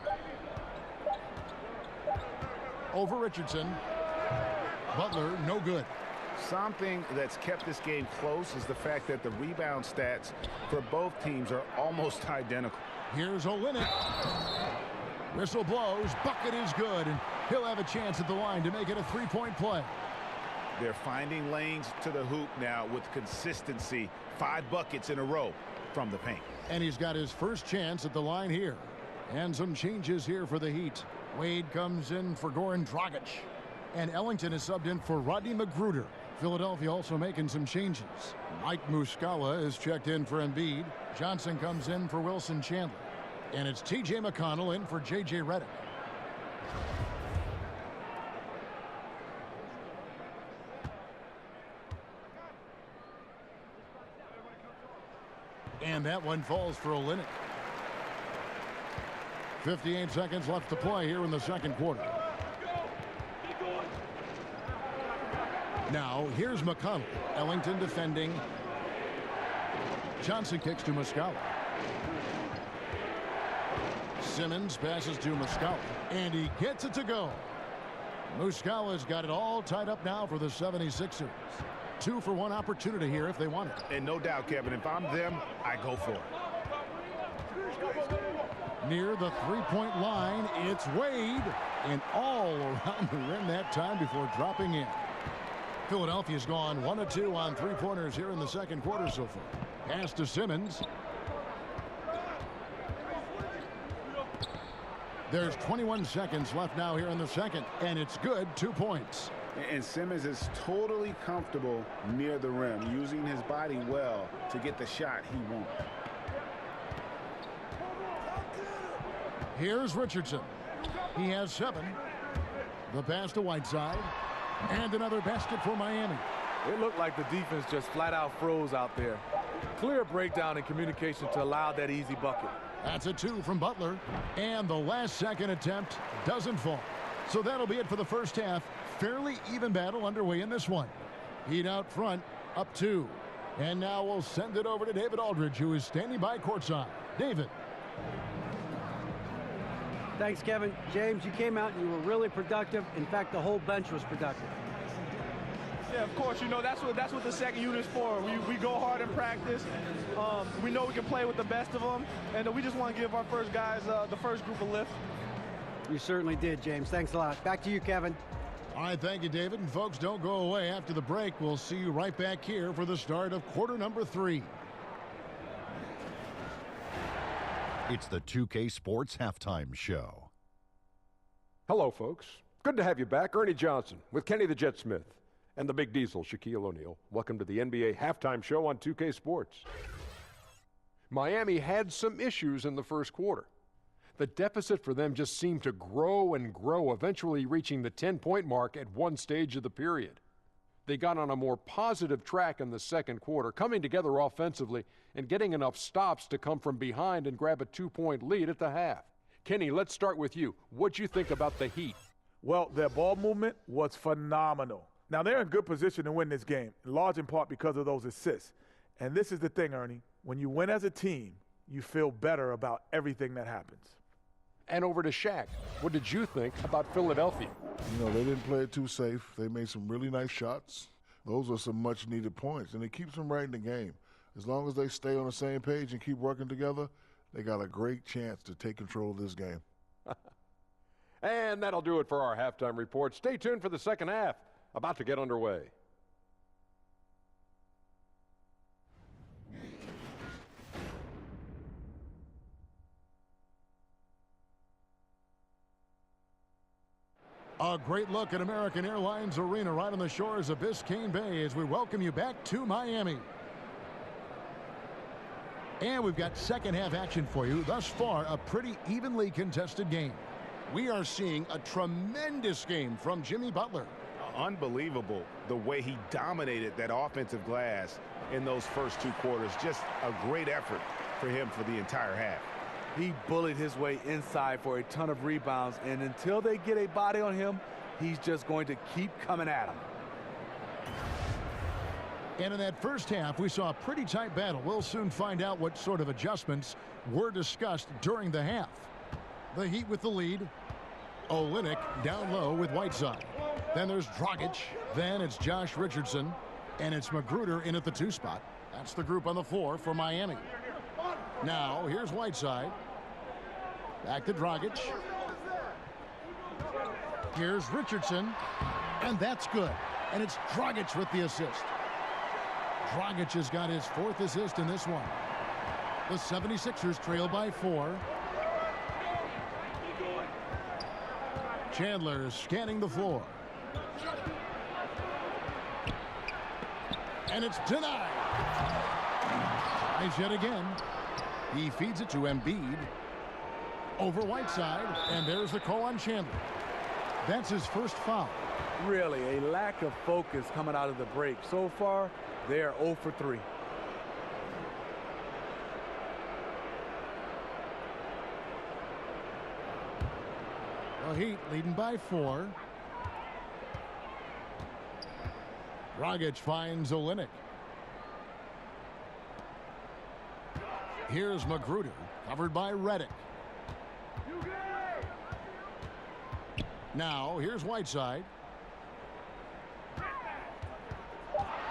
Over Richardson. Butler, no good. Something that's kept this game close is the fact that the rebound stats for both teams are almost identical. Here's Olynyk. Whistle blows. Bucket is good, and he'll have a chance at the line to make it a 3-point play. They're finding lanes to the hoop now with consistency. 5 buckets in a row from the paint. And he's got his first chance at the line here. And some changes here for the Heat. Wade comes in for Goran Dragic. And Ellington is subbed in for Rodney Magruder. Philadelphia also making some changes. Mike Muscala is checked in for Embiid. Johnson comes in for Wilson Chandler. And it's T.J. McConnell in for J.J. Redick. And that one falls for Olynyk. 58 seconds left to play here in the second quarter. Now, here's McConnell. Ellington defending. Johnson kicks to Muscala. Simmons passes to Muscala, and he gets it to go. Muscala's got it all tied up now for the 76ers. 2-for-1 opportunity here if they want it. And no doubt, Kevin, if I'm them, I go for it. Near the three-point line, it's Wade, and all around the rim that time before dropping in. Philadelphia's gone 1 of 2 on three-pointers here in the second quarter so far. Pass to Simmons. There's 21 seconds left now here in the second, and it's good. 2 points. And Simmons is totally comfortable near the rim, using his body well to get the shot he wants. Here's Richardson. He has 7. The pass to Whiteside. And another basket for Miami. It looked like the defense just flat out froze out there. Clear breakdown in communication to allow that easy bucket. That's a 2 from Butler. And the last second attempt doesn't fall. So that'll be it for the first half. Fairly even battle underway in this one. Heat out front, up 2. And now we'll send it over to David Aldridge, who is standing by courtside. David. Thanks, Kevin. James, you came out and you were really productive. In fact, the whole bench was productive. Yeah, of course. You know, that's what the second unit is for. We go hard in practice. We know we can play with the best of them. And we just want to give our first guys, the first group, a lift. You certainly did, James. Thanks a lot. Back to you, Kevin. All right, thank you, David. And folks, don't go away. After the break, we'll see you right back here for the start of quarter number 3. It's the 2K Sports Halftime Show. Hello, folks. Good to have you back. Ernie Johnson with Kenny the Jet Smith and the Big Diesel, Shaquille O'Neal. Welcome to the NBA Halftime Show on 2K Sports. Miami had some issues in the first quarter. The deficit for them just seemed to grow and grow, eventually reaching the 10-point mark at one stage of the period. They got on a more positive track in the second quarter, coming together offensively and getting enough stops to come from behind and grab a 2-point lead at the half. Kenny, let's start with you. What'd you think about the Heat? Well, their ball movement was phenomenal. Now, they're in good position to win this game, in large in part because of those assists. And this is the thing, Ernie. When you win as a team, you feel better about everything that happens. And over to Shaq. What did you think about Philadelphia? You know, they didn't play it too safe. They made some really nice shots. Those are some much-needed points, and it keeps them right in the game. As long as they stay on the same page and keep working together, they got a great chance to take control of this game. And that'll do it for our halftime report. Stay tuned for the second half. About to get underway. A great look at American Airlines Arena right on the shores of Biscayne Bay as we welcome you back to Miami. And we've got second half action for you. Thus far, a pretty evenly contested game. We are seeing a tremendous game from Jimmy Butler. Unbelievable the way he dominated that offensive glass in those first 2 quarters. Just a great effort for him for the entire half. He bullied his way inside for a ton of rebounds, and until they get a body on him, he's just going to keep coming at him. And in that first half, we saw a pretty tight battle. We'll soon find out what sort of adjustments were discussed during the half. The Heat with the lead. Olynyk down low with Whiteside. Then there's Dragic. Then it's Josh Richardson. And it's Magruder in at the 2 spot. That's the group on the floor for Miami. Now, here's Whiteside. Back to Dragic. Here's Richardson. And that's good. And it's Dragic with the assist. Dragic has got his 4th assist in this one. The 76ers trail by 4. Chandler scanning the floor. And it's denied. Tries yet again. He feeds it to Embiid. Over Whiteside. And there's the call on Chandler. That's his first foul. Really, a lack of focus coming out of the break. So far, they are 0 for 3. The Heat leading by 4. Dragic finds Olynyk. Here's Magruder, covered by Redick. Now, here's Whiteside.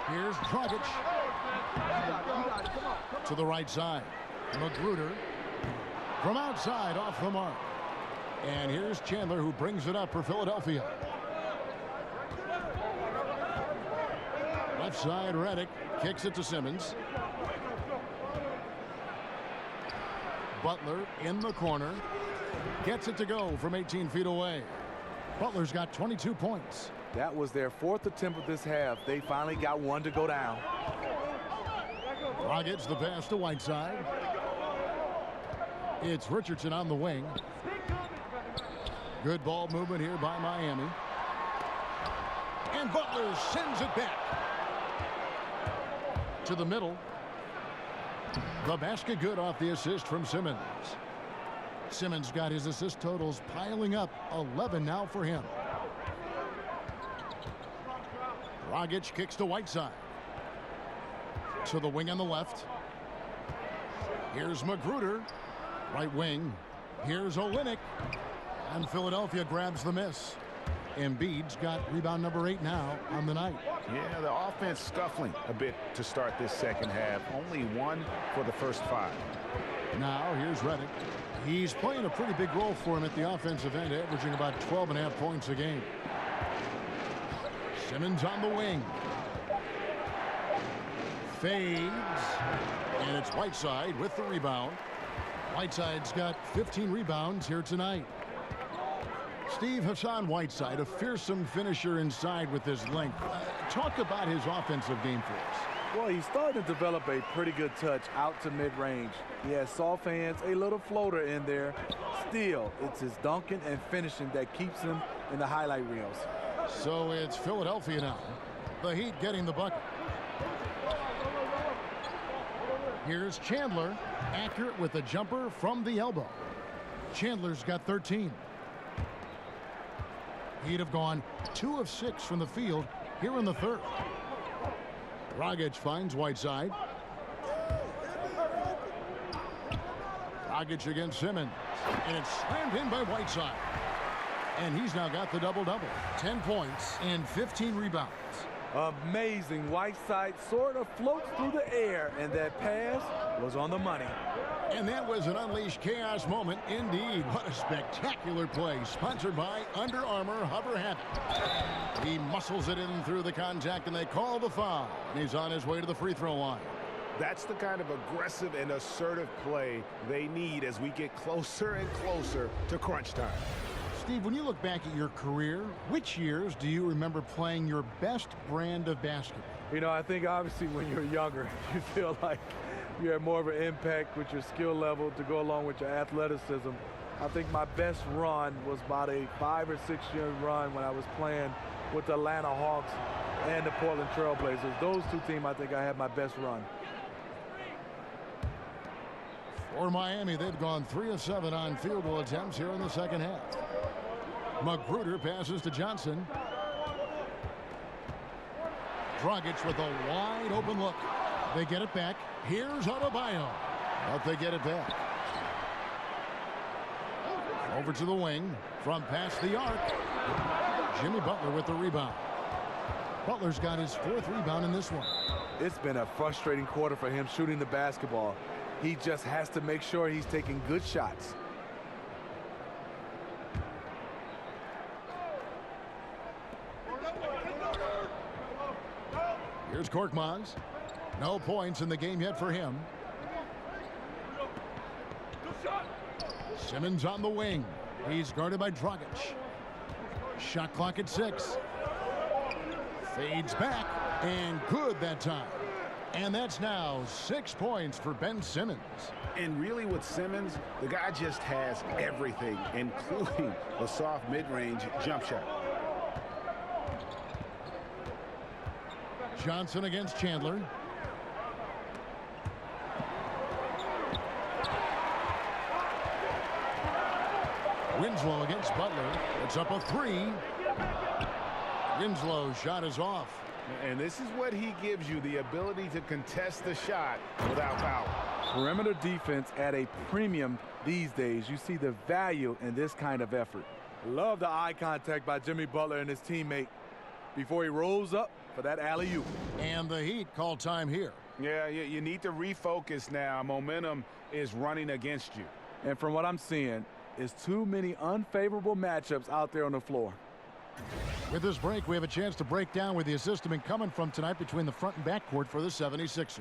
Here's Dragic. To the right side. Magruder from outside off the mark. And here's Chandler, who brings it up for Philadelphia. Left side, Redick kicks it to Simmons. Butler in the corner. Gets it to go from 18 feet away. Butler's got 22 points. That was their 4th attempt of this half. They finally got one to go down. Dragic the pass to Whiteside. It's Richardson on the wing. Good ball movement here by Miami. And Butler sends it back to the middle. The basket good off the assist from Simmons. Simmons got his assist totals piling up. 11 now for him. Dragic kicks to Whiteside. To the wing on the left. Here's Magruder. Right wing. Here's Olynyk. And Philadelphia grabs the miss. Embiid's got rebound number 8 now on the night. Yeah, the offense scuffling a bit to start this second half. Only 1 for the first 5. Now here's Redick. He's playing a pretty big role for him at the offensive end, averaging about 12.5 points a game. Simmons on the wing. Fades. And it's Whiteside with the rebound. Whiteside's got 15 rebounds here tonight. Steve, Hassan Whiteside, a fearsome finisher inside with his length. Talk about his offensive game for us. Well, he's starting to develop a pretty good touch out to mid-range. He has soft hands, a little floater in there. Still, it's his dunking and finishing that keeps him in the highlight reels. So it's Philadelphia now. The Heat getting the bucket. Here's Chandler, accurate with a jumper from the elbow. Chandler's got 13. He'd have gone 2 of 6 from the field here in the third. Dragic finds Whiteside. Dragic against Simmons. And it's slammed in by Whiteside. And he's now got the double-double. 10 points and 15 rebounds. Amazing. Whiteside sort of floats through the air, and that pass was on the money. And that was an unleashed chaos moment indeed. What a spectacular play, sponsored by Under Armour Hover Habit. He muscles it in through the contact, and they call the foul. And he's on his way to the free throw line. That's the kind of aggressive and assertive play they need as we get closer and closer to crunch time. Steve, when you look back at your career, which years do you remember playing your best brand of basketball? You know, I think obviously when you're younger, you feel like you have more of an impact with your skill level to go along with your athleticism. I think my best run was about a 5 or 6 year run when I was playing with the Atlanta Hawks and the Portland Trail Blazers. Those two teams, I think I had my best run. For Miami, they've gone 3 of 7 on field goal attempts here in the second half. Magruder passes to Johnson. Dragic with a wide open look. They get it back. Here's Adebayo. But they get it back. Over to the wing. From past the arc. Jimmy Butler with the rebound. Butler's got his 4th rebound in this one. It's been a frustrating quarter for him shooting the basketball. He just has to make sure he's taking good shots. Here's Korkmaz. No points in the game yet for him. Simmons on the wing. He's guarded by Dragic. Shot clock at 6. Fades back, and good that time. And that's now 6 points for Ben Simmons. And really with Simmons, the guy just has everything, including a soft mid-range jump shot. Johnson against Chandler. Winslow against Butler. It's up a 3. Winslow's shot is off. And this is what he gives you, the ability to contest the shot without foul. Perimeter defense at a premium these days. You see the value in this kind of effort. Love the eye contact by Jimmy Butler and his teammate before he rolls up for that alley-oop. And the Heat call time here. Yeah, you need to refocus now. Momentum is running against you. And from what I'm seeing, is too many unfavorable matchups out there on the floor. With this break, we have a chance to break down where the assist have been coming from tonight between the front and back court for the 76ers.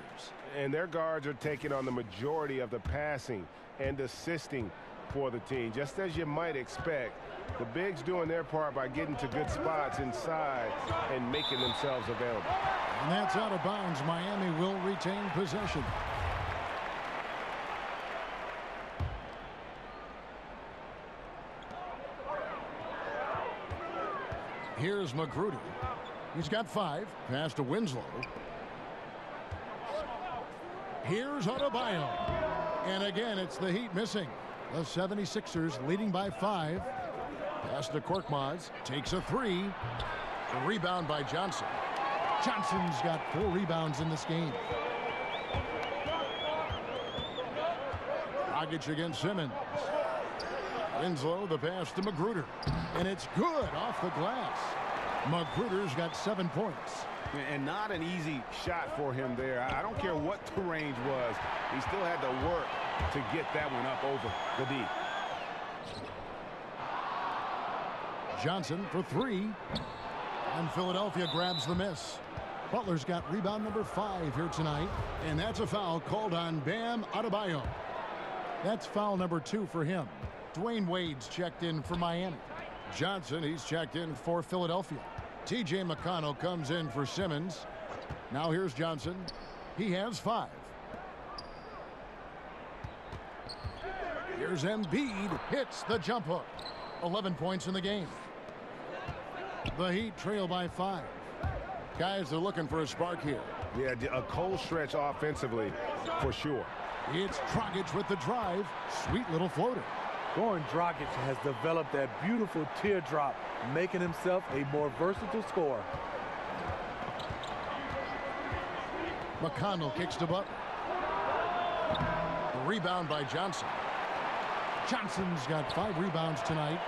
And their guards are taking on the majority of the passing and assisting for the team, just as you might expect. The bigs doing their part by getting to good spots inside and making themselves available. And that's out of bounds. Miami will retain possession. Here's Magruder. He's got 5. Pass to Winslow. Here's Adebayo. And again, it's the Heat missing. The 76ers leading by 5. Pass to Korkmaz. Takes a 3. The rebound by Johnson. Johnson's got 4 rebounds in this game. Dragic against Simmons. Winslow, the pass to Magruder. And it's good off the glass. Magruder's got 7 points. And not an easy shot for him there. I don't care what the range was. He still had to work to get that one up over the D. Johnson for 3. And Philadelphia grabs the miss. Butler's got rebound number 5 here tonight. And that's a foul called on Bam Adebayo. That's foul number 2 for him. Dwayne Wade's checked in for Miami. Johnson, he's checked in for Philadelphia. T.J. McConnell comes in for Simmons. Now here's Johnson. He has 5. Here's Embiid. Hits the jump hook. 11 points in the game. The Heat trail by 5. Guys are looking for a spark here. Yeah, a cold stretch offensively for sure. It's Dragic with the drive. Sweet little floater. Goran Dragic has developed that beautiful teardrop, making himself a more versatile scorer. McConnell kicks to Butler. The rebound by Johnson. Johnson's got 5 rebounds tonight.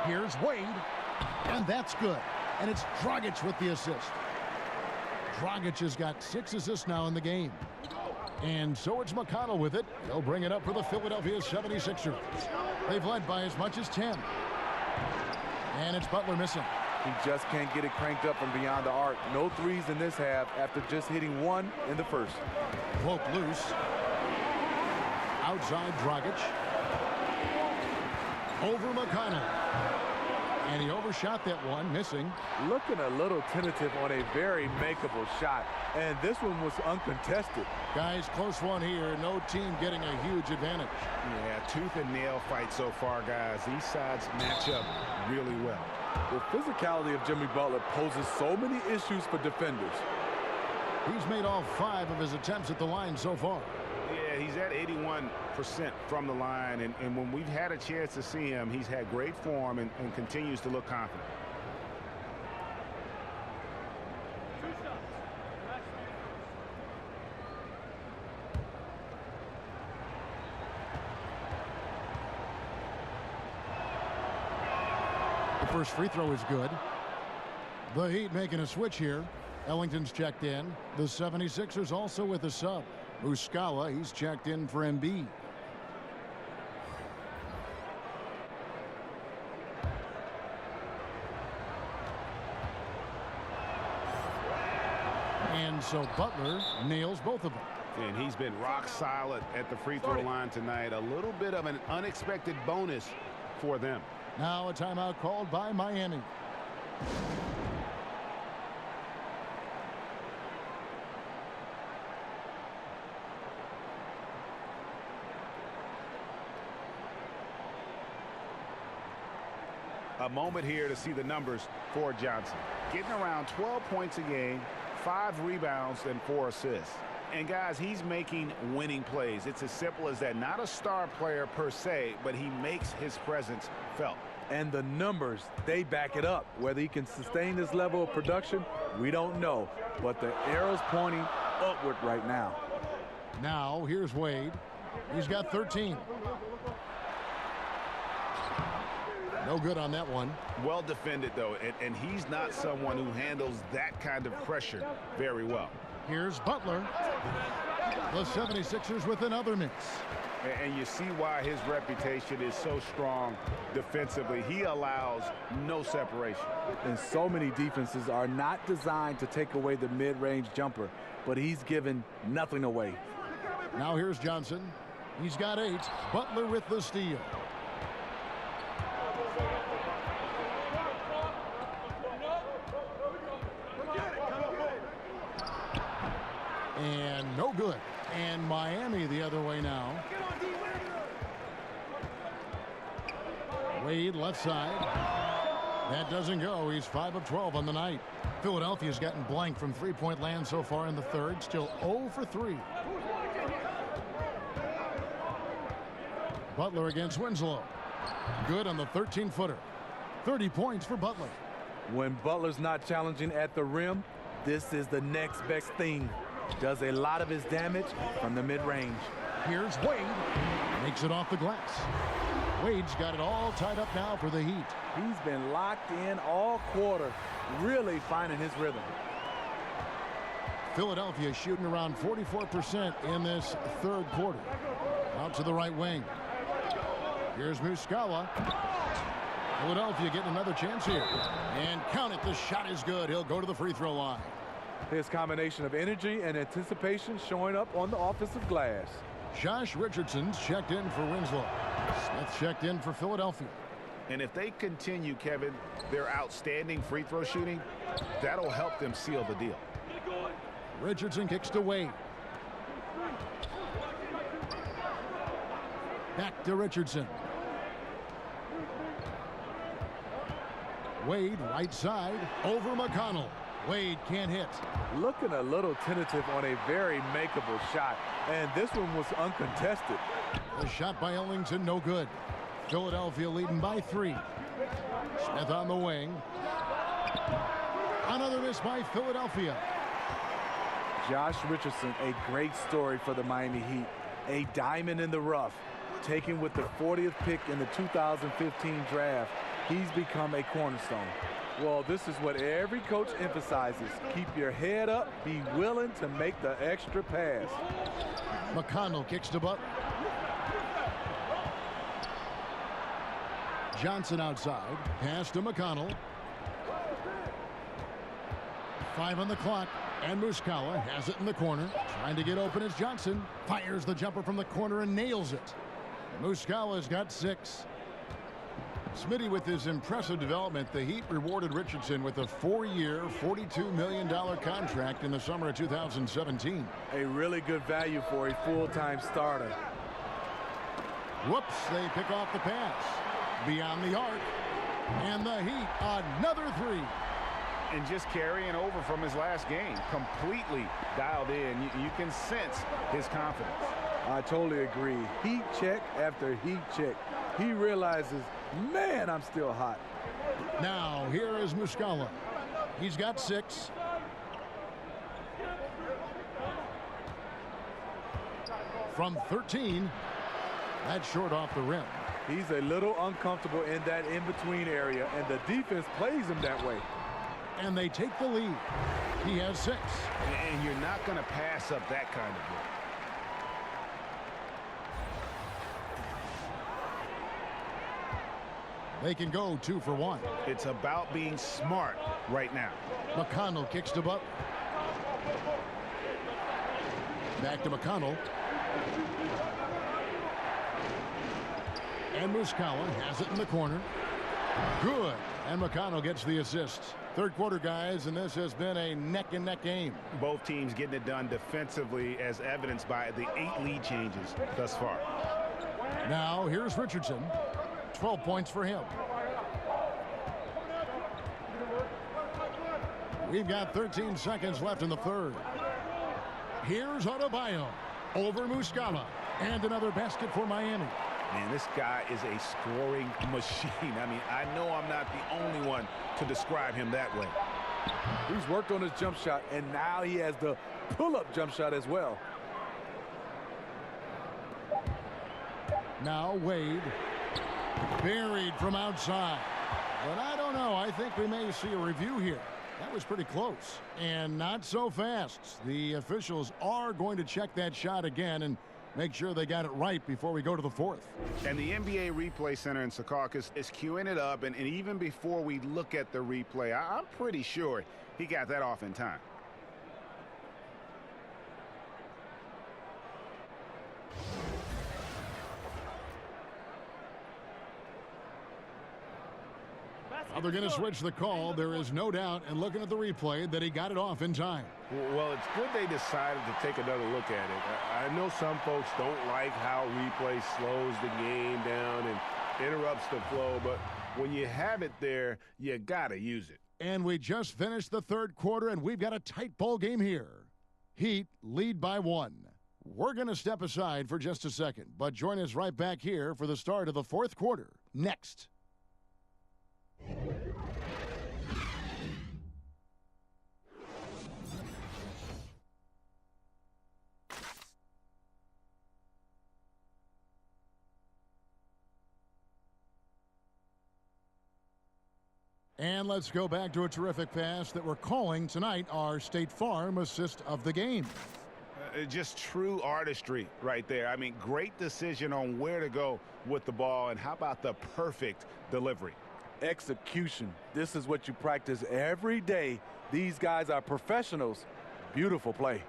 Here's Wade. And that's good. And it's Dragic with the assist. Dragic has got 6 assists now in the game. And so it's McConnell with it. They'll bring it up for the Philadelphia 76ers. They've led by as much as 10. And it's Butler missing. He just can't get it cranked up from beyond the arc. No threes in this half after just hitting 1 in the first. Poke loose. Outside Dragic. Over McConnell. And he overshot that one, missing. Looking a little tentative on a very makeable shot. And this one was uncontested. Guys, close one here. No team getting a huge advantage. Yeah, tooth and nail fight so far, guys. These sides match up really well. The physicality of Jimmy Butler poses so many issues for defenders. He's made all 5 of his attempts at the line so far. Yeah, he's at 81% from the line, and when we've had a chance to see him, he's had great form and continues to look confident. The first free throw is good. The Heat making a switch here. Ellington's checked in. The 76ers also with a sub. Muscala, he's checked in for Embiid. And so Butler nails both of them. And he's been rock solid at the free throw line tonight. A little bit of an unexpected bonus for them. Now a timeout called by Miami. A moment here to see the numbers for Johnson. Getting around 12 points a game, 5 rebounds, and 4 assists. And guys, he's making winning plays. It's as simple as that. Not a star player per se, but he makes his presence felt. And the numbers, they back it up. Whether he can sustain this level of production, we don't know. But the arrow's pointing upward right now. Now, here's Wade. He's got 13. No good on that one. Well defended, though, and he's not someone who handles that kind of pressure very well. Here's Butler. The 76ers with another miss. And you see why his reputation is so strong defensively. He allows no separation. And so many defenses are not designed to take away the mid-range jumper, but he's given nothing away. Now here's Johnson. He's got 8. Butler with the steal. And no good. And Miami the other way now. Wade left side. That doesn't go. He's 5 of 12 on the night. Philadelphia's gotten blank from three-point land so far in the third. Still 0 for 3. Butler against Winslow. Good on the 13-footer. 30 points for Butler. When Butler's not challenging at the rim, this is the next best thing. Does a lot of his damage from the mid-range. Here's Wade. Makes it off the glass. Wade's got it all tied up now for the Heat. He's been locked in all quarter, really finding his rhythm. Philadelphia shooting around 44% in this third quarter. Out to the right wing. Here's Muscala. Philadelphia getting another chance here. And count it, the shot is good. He'll go to the free throw line. His combination of energy and anticipation showing up on the offensive glass. Josh Richardson's checked in for Winslow. Smith checked in for Philadelphia. And if they continue, Kevin, their outstanding free throw shooting, that'll help them seal the deal. Richardson kicks to Wade. Back to Richardson. Wade right side over McConnell. Wade can't hit. Looking a little tentative on a very makeable shot, and this one was uncontested. The shot by Ellington, no good. Philadelphia leading by 3. Smith on the wing. Another miss by Philadelphia. Josh Richardson, a great story for the Miami Heat. A diamond in the rough. Taken with the 40th pick in the 2015 draft, he's become a cornerstone. Well, this is what every coach emphasizes. Keep your head up. Be willing to make the extra pass. McConnell kicks to Butler. Johnson outside. Pass to McConnell. 5 on the clock. And Muscala has it in the corner. Trying to get open is Johnson. Fires the jumper from the corner and nails it. Muscala's got 6. Smitty, with his impressive development, the Heat rewarded Richardson with a 4-year, $42 million contract in the summer of 2017. A really good value for a full-time starter. Whoops, they pick off the pass. Beyond the arc. And the Heat, another 3. And just carrying over from his last game, completely dialed in. You can sense his confidence. I totally agree. Heat check after heat check. He realizes, man, I'm still hot. Now, here is Muscala. He's got 6. From 13, that's short off the rim. He's a little uncomfortable in that in-between area, and the defense plays him that way. And they take the lead. He has 6. And you're not going to pass up that kind of work. They can go 2 for 1. It's about being smart right now. McConnell kicks to Butler. Back to McConnell. And Muscala has it in the corner. Good. And McConnell gets the assist. Third quarter, guys, and this has been a neck-and-neck game. Both teams getting it done defensively, as evidenced by the 8 lead changes thus far. Now, here's Richardson. 12 points for him. We've got 13 seconds left in the third. Here's Adebayo over Muscala. And another basket for Miami. Man, this guy is a scoring machine. I mean, I know I'm not the only one to describe him that way. He's worked on his jump shot, and now he has the pull-up jump shot as well. Now Wade. Buried from outside. But I don't know. I think we may see a review here. That was pretty close. And not so fast. The officials are going to check that shot again and make sure they got it right before we go to the fourth. And the NBA Replay Center in Secaucus is queuing it up. And even before we look at the replay, I'm pretty sure he got that off in time. Now they're going to switch the call. There is no doubt, and looking at the replay, that he got it off in time. Well, it's good they decided to take another look at it. I know some folks don't like how replay slows the game down and interrupts the flow, but when you have it there, you got to use it. And we just finished the third quarter, and we've got a tight ball game here. Heat lead by 1. We're going to step aside for just a second, but join us right back here for the start of the fourth quarter next. And let's go back to a terrific pass that we're calling tonight our State Farm assist of the game. Just true artistry right there. I mean, great decision on where to go with the ball, and how about the perfect delivery? Execution. This is what you practice every day. These guys are professionals. Beautiful play.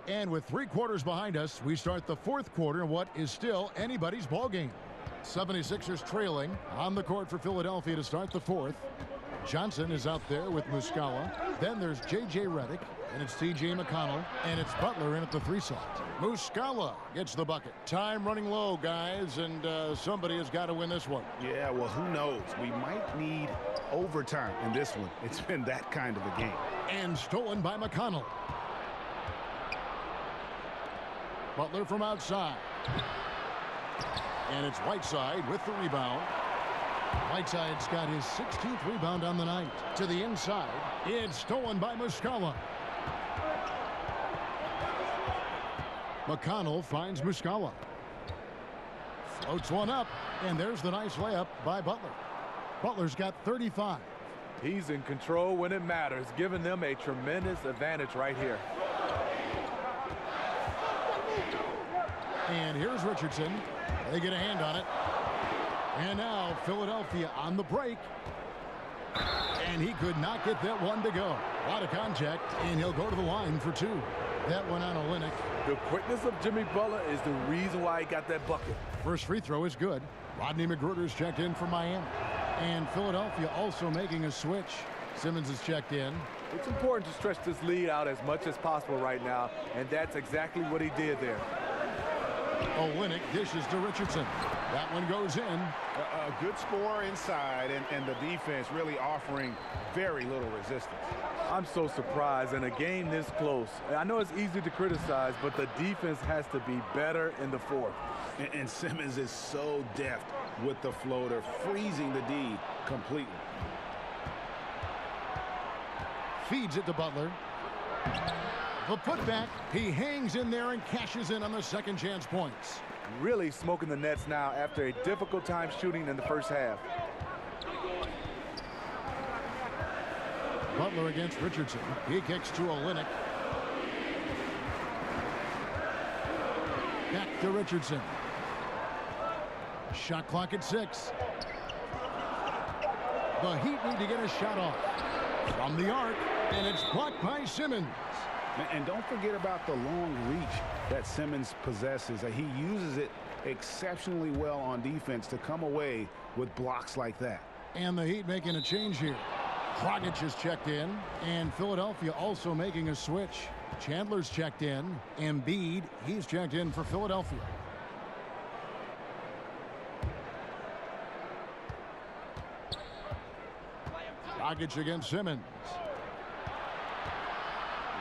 And with 3 quarters behind us, we start the fourth quarter in what is still anybody's ball game. 76ers trailing on the court for Philadelphia to start the fourth. Johnson is out there with Muscala. Then there's J.J. Redick, and it's T.J. McConnell, and it's Butler in at the 3 slot. Muscala gets the bucket. Time running low, guys, and somebody has got to win this one. Yeah, well, who knows? We might need overtime in this one. It's been that kind of a game. And stolen by McConnell. Butler from outside. And it's Whiteside with the rebound. Whiteside's got his 16th rebound on the night. To the inside. It's stolen by Muscala. McConnell finds Muscala. Floats one up. And there's the nice layup by Butler. Butler's got 35. He's in control when it matters, giving them a tremendous advantage right here. And here's Richardson. They get a hand on it. And now Philadelphia on the break. And he could not get that one to go. A lot of contact, and he'll go to the line for 2. That one on Olynyk. The quickness of Jimmy Butler is the reason why he got that bucket. First free throw is good. Rodney McGruder's checked in for Miami. And Philadelphia also making a switch. Simmons is checked in. It's important to stretch this lead out as much as possible right now, and that's exactly what he did there. Olynyk dishes to Richardson. That one goes in. A good score inside, and the defense really offering very little resistance. I'm so surprised in a game this close. I know it's easy to criticize, but the defense has to be better in the fourth. And Simmons is so deft with the floater, freezing the D completely. Feeds it to Butler. The putback, he hangs in there and cashes in on the second chance points. Really smoking the nets now after a difficult time shooting in the first half. Butler against Richardson. He kicks to Olynyk. Back to Richardson. Shot clock at 6. The Heat need to get a shot off. From the arc, and it's blocked by Simmons. And don't forget about the long reach that Simmons possesses. He uses it exceptionally well on defense to come away with blocks like that. And the Heat making a change here. Dragic is checked in, and Philadelphia also making a switch. Chandler's checked in. Embiid, he's checked in for Philadelphia. Dragic against Simmons.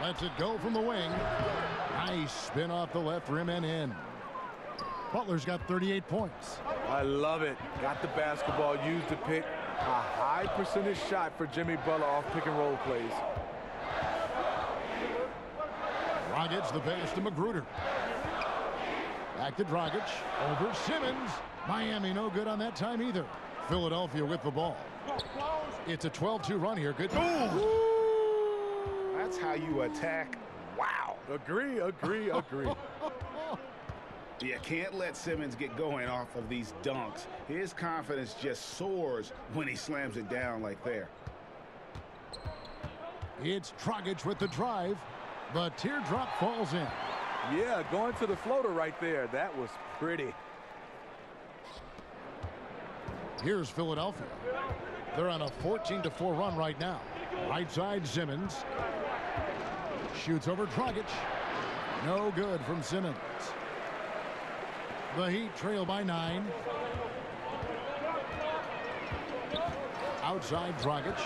Lets it go from the wing. Nice spin off the left rim and in. Butler's got 38 points. I love it. Got the basketball, used to pick a high percentage shot for Jimmy Butler off pick and roll plays. Dragic, the pass to Magruder. Back to Dragic. Over Simmons. Miami no good on that time either. Philadelphia with the ball. It's a 12-2 run here. Good. Ooh. That's how you attack. Wow. Agree. You can't let Simmons get going off of these dunks. His confidence just soars when he slams it down like there. It's Dragic with the drive. The teardrop falls in. Yeah, going to the floater right there. That was pretty. Here's Philadelphia. They're on a 14-4 run right now. Right side, Simmons. Shoots over Dragic. No good from Simmons. The Heat trail by 9. Outside Dragic.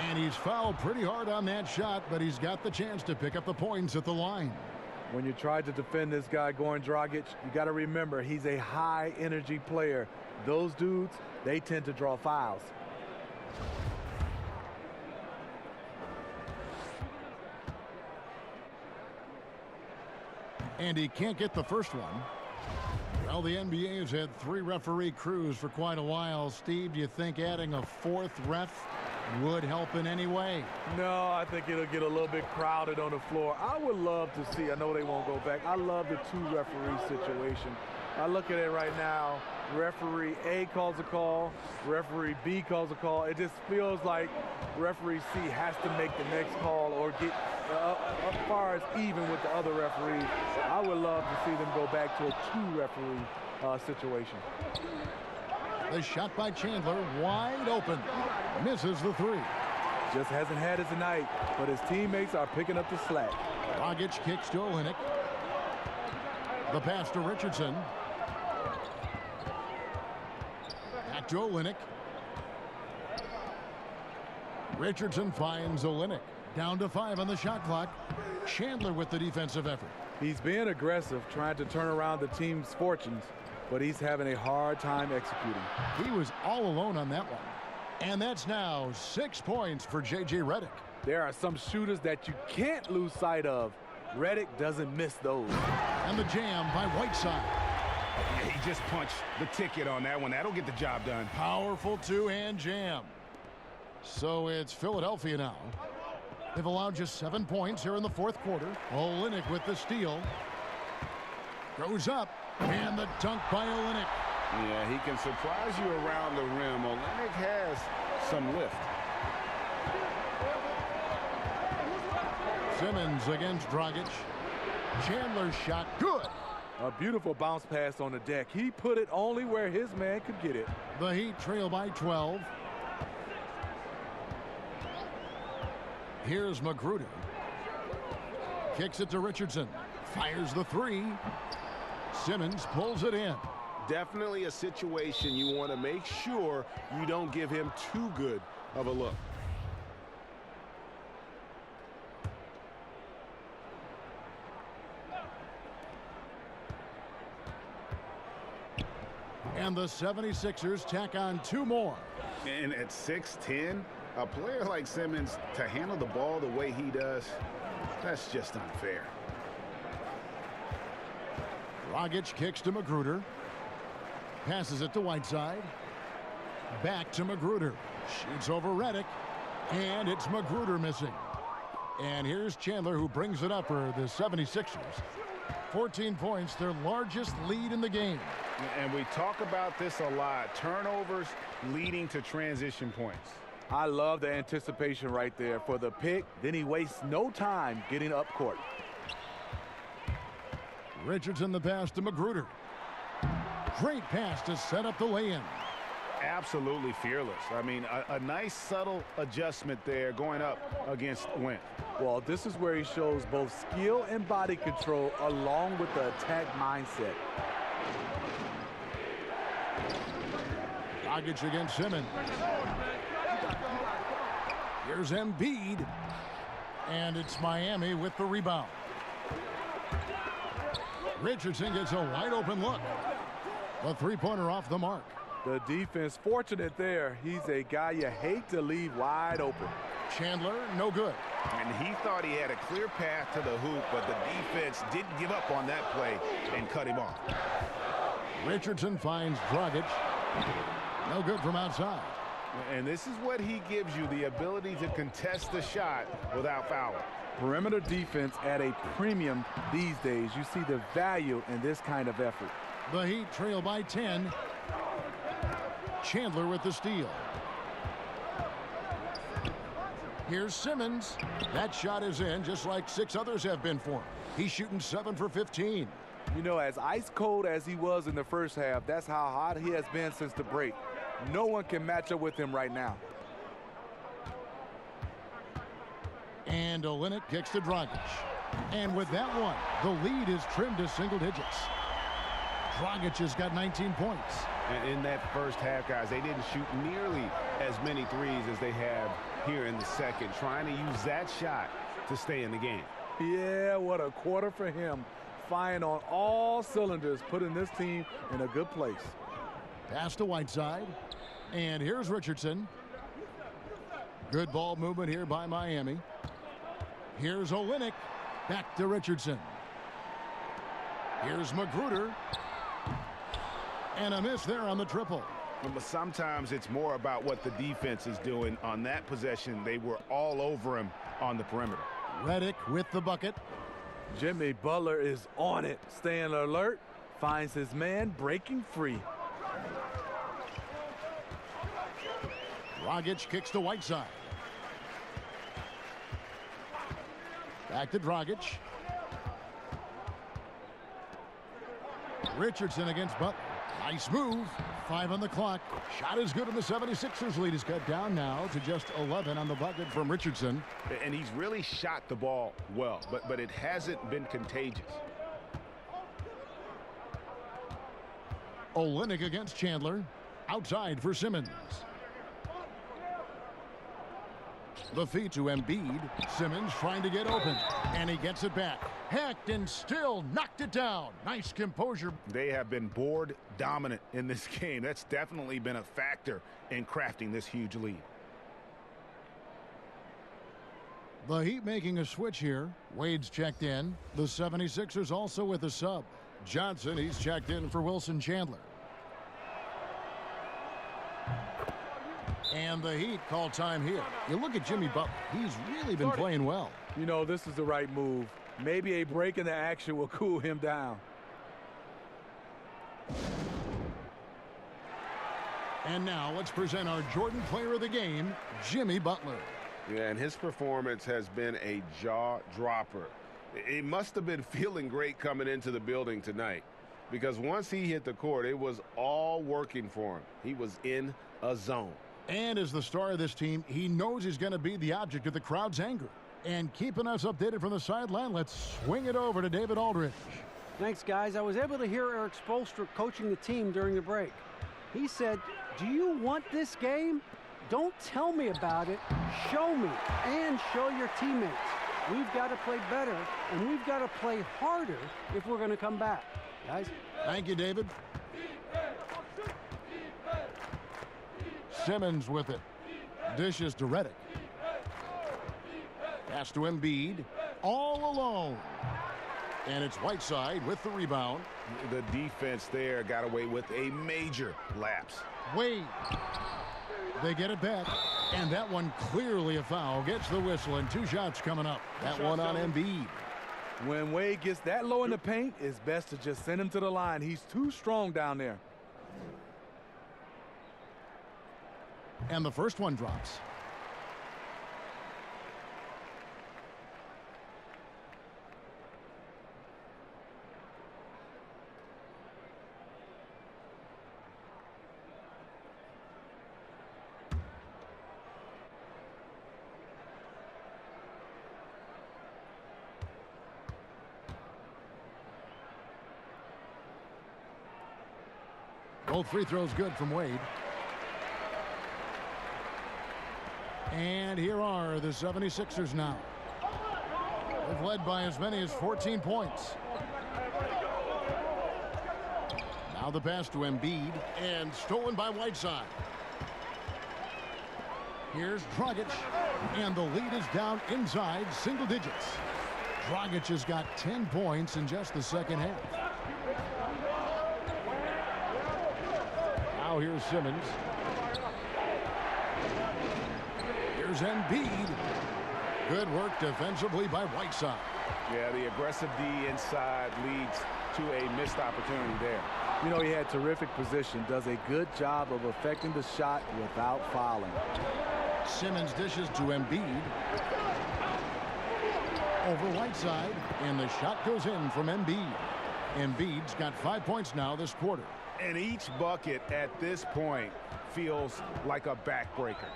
And he's fouled pretty hard on that shot, but he's got the chance to pick up the points at the line. When you try to defend this guy going Dragic, you got to remember he's a high energy player. Those dudes, they tend to draw fouls. And he can't get the first one. Well, the NBA has had 3 referee crews for quite a while. Steve, do you think adding a 4th ref would help in any way? No, I think it'll get a little bit crowded on the floor. I would love to see, I know they won't go back, I love the 2 referee situation. I look at it right now, referee A calls a call, referee B calls a call. It just feels like referee C has to make the next call or get as far as even with the other referees. I would love to see them go back to a 2 referee situation. The shot by Chandler, wide open. Misses the 3. Just hasn't had his night, but his teammates are picking up the slack. Dragic kicks to Olynyk. The pass to Richardson. Back to Olynyk. Richardson finds Olynyk. Down to 5 on the shot clock. Chandler with the defensive effort. He's being aggressive, trying to turn around the team's fortunes, but he's having a hard time executing. He was all alone on that one. And that's now 6 points for J.J. Redick. There are some shooters that you can't lose sight of. Redick doesn't miss those. And the jam by Whiteside. Yeah, he just punched the ticket on that one. That'll get the job done. Powerful 2-hand jam. So it's Philadelphia now. They've allowed just 7 points here in the 4th quarter. Olynyk with the steal. Goes up. And the dunk by Olynyk. Yeah, he can surprise you around the rim. Olynyk has some lift. Simmons against Dragic. Chandler's shot good. A beautiful bounce pass on the deck. He put it only where his man could get it. The Heat trail by 12. Here's Magruder. Kicks it to Richardson. Fires the 3. Simmons pulls it in. Definitely a situation you want to make sure you don't give him too good of a look. And the 76ers tack on 2 more. And at 6'10", a player like Simmons to handle the ball the way he does, that's just unfair. Dragic kicks to Magruder. Passes it to Whiteside. Back to Magruder. Shoots over Redick. And it's Magruder missing. And here's Chandler, who brings it up for the 76ers. 14 points, their largest lead in the game. And we talk about this a lot. Turnovers leading to transition points. I love the anticipation right there for the pick. Then he wastes no time getting up court. Richardson the pass to Magruder. Great pass to set up the lay-in. Absolutely fearless. I mean, a nice subtle adjustment there going up against Wentz. Well, this is where he shows both skill and body control along with the attack mindset. Dragic against Simmons. Here's Embiid. And it's Miami with the rebound. Richardson gets a wide open look. The three-pointer off the mark. The defense fortunate there. He's a guy you hate to leave wide open. Chandler, no good. And he thought he had a clear path to the hoop, but the defense didn't give up on that play and cut him off. Richardson finds Dragic. No good from outside. And this is what he gives you, the ability to contest the shot without fouling. Perimeter defense at a premium these days. You see the value in this kind of effort. The Heat trail by 10. Chandler with the steal. Here's Simmons. That shot is in, just like 6 others have been for him. He's shooting 7 for 15. You know, as ice cold as he was in the first half, that's how hot he has been since the break. No one can match up with him right now. And Olynyk kicks to Dragic. And with that one, the lead is trimmed to single digits. Dragic has got 19 points. And in that first half, guys, they didn't shoot nearly as many threes as they have here in the second, trying to use that shot to stay in the game. Yeah, what a quarter for him. Firing on all cylinders, putting this team in a good place. Pass to Whiteside. And here's Richardson. Good ball movement here by Miami. Here's Olynyk. Back to Richardson. Here's Magruder. And a miss there on the triple. But sometimes it's more about what the defense is doing. On that possession, they were all over him on the perimeter. Redick with the bucket. Jimmy Butler is on it, staying alert, finds his man breaking free. Dragic kicks to Whiteside. Back to Dragic. Richardson against Butler. Nice move. 5 on the clock. Shot is good, and the 76ers lead is cut down now to just 11 on the bucket from Richardson. And he's really shot the ball well, but it hasn't been contagious. Olynyk against Chandler. Outside for Simmons. The feed to Embiid. Simmons trying to get open, and he gets it back. Hacked and still knocked it down. Nice composure. They have been board dominant in this game. That's definitely been a factor in crafting this huge lead. The Heat making a switch here. Wade's checked in. The 76ers also with a sub. Johnson, he's checked in for Wilson Chandler. And the Heat call time here. You look at Jimmy Butler. He's really been playing well. You know, this is the right move. Maybe a break in the action will cool him down. And now let's present our Jordan Player of the Game, Jimmy Butler. Yeah, and his performance has been a jaw-dropper. He must have been feeling great coming into the building tonight, because once he hit the court, it was all working for him. He was in a zone. And as the star of this team, he knows he's going to be the object of the crowd's anger. And keeping us updated from the sideline, let's swing it over to David Aldridge. Thanks, guys. I was able to hear Eric Spoelstra coaching the team during the break. He said, "Do you want this game? Don't tell me about it. Show me and show your teammates. We've got to play better, and we've got to play harder if we're going to come back." Guys? Thank you, David. Simmons with it. Dishes to Redick. Pass to Embiid. All alone. And it's Whiteside with the rebound. The defense there got away with a major lapse. Wade. They get it back. And that one clearly a foul. Gets the whistle, and 2 shots coming up. That one on Embiid. When Wade gets that low in the paint, it's best to just send him to the line. He's too strong down there. And the first one drops. Both free throws good from Wade. And here are the 76ers now. They've led by as many as 14 points. Now the pass to Embiid, and stolen by Whiteside. Here's Dragic, and the lead is down inside single digits. Dragic has got 10 points in just the second half. Now here's Simmons. Here's Embiid. Good work defensively by Whiteside. Yeah, the aggressive D inside leads to a missed opportunity there. You know, he had terrific position, does a good job of affecting the shot without fouling. Simmons dishes to Embiid. Over Whiteside, and the shot goes in from Embiid. Embiid's got 5 points now this quarter. And each bucket at this point feels like a backbreaker.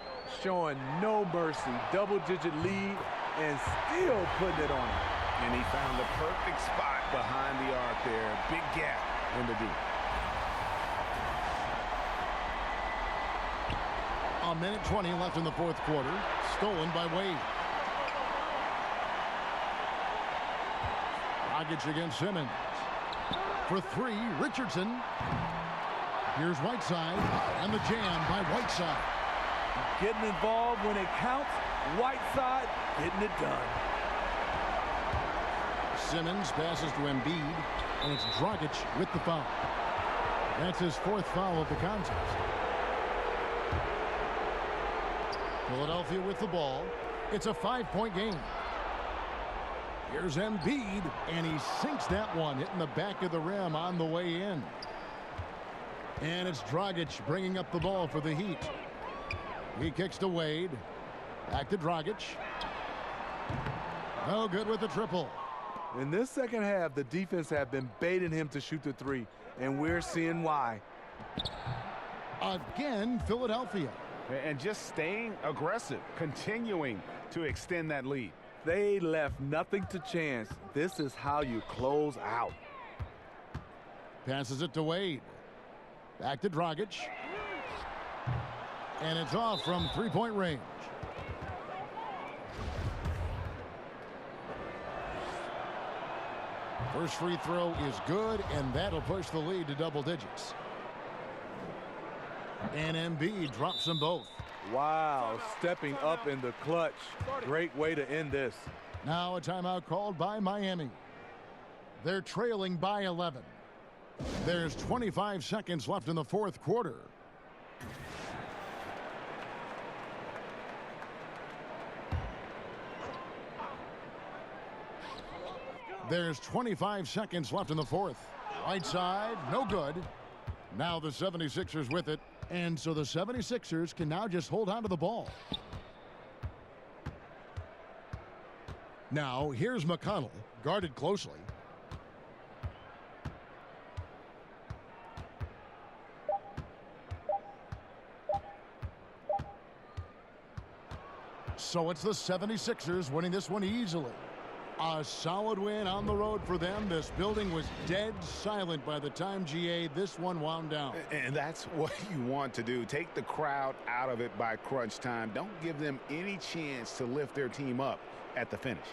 Showing no mercy, double-digit lead, and still putting it on. And he found the perfect spot behind the arc there. Big gap in the D. A minute 20 left in the fourth quarter. Stolen by Wade. Dragic against Simmons. For three, Richardson. Here's Whiteside, and the jam by Whiteside. Getting involved when it counts. Whiteside getting it done. Simmons passes to Embiid, and it's Dragic with the foul. That's his fourth foul of the contest. Philadelphia with the ball. It's a 5-point game. Here's Embiid, and he sinks that one, hitting the back of the rim on the way in. And it's Dragic bringing up the ball for the Heat. He kicks to Wade. Back to Dragic. No good with the triple. In this second half, the defense have been baiting him to shoot the three, and we're seeing why. Again, Philadelphia. And just staying aggressive, continuing to extend that lead. They left nothing to chance. This is how you close out. Passes it to Wade. Back to Dragic. And it's off from three-point range. First free throw is good, and that'll push the lead to double digits. And Embiid drops them both. Wow, stepping up in the clutch. Great way to end this. Now a timeout called by Miami. They're trailing by 11. There's 25 seconds left in the fourth quarter. There's 25 seconds left in the fourth. Whiteside, no good. Now the 76ers with it. And so the 76ers can now just hold on to the ball. Now, here's McConnell, guarded closely. So it's the 76ers winning this one easily. A solid win on the road for them. This building was dead silent by the time, GA, this one wound down. And that's what you want to do. Take the crowd out of it by crunch time. Don't give them any chance to lift their team up at the finish.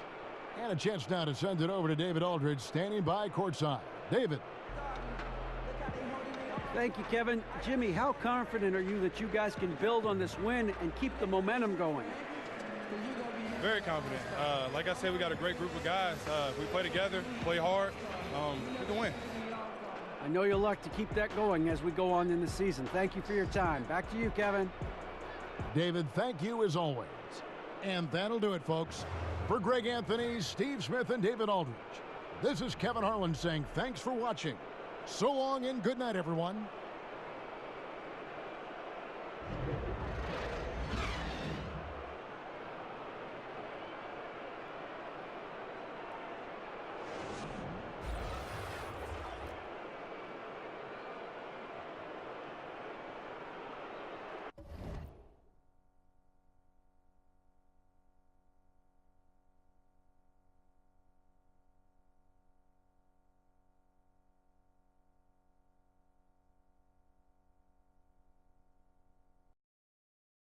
And a chance now to send it over to David Aldridge, standing by courtside. David. Thank you, Kevin. Jimmy, how confident are you that you guys can build on this win and keep the momentum going? Very confident. Like I said, we got a great group of guys. If we play together, play hard, we can win. I know you'll like to keep that going as we go on in the season. Thank you for your time. Back to you, Kevin. David, thank you as always. And that'll do it, folks. For Greg Anthony, Steve Smith, and David Aldridge, this is Kevin Harlan saying thanks for watching. So long and good night, everyone.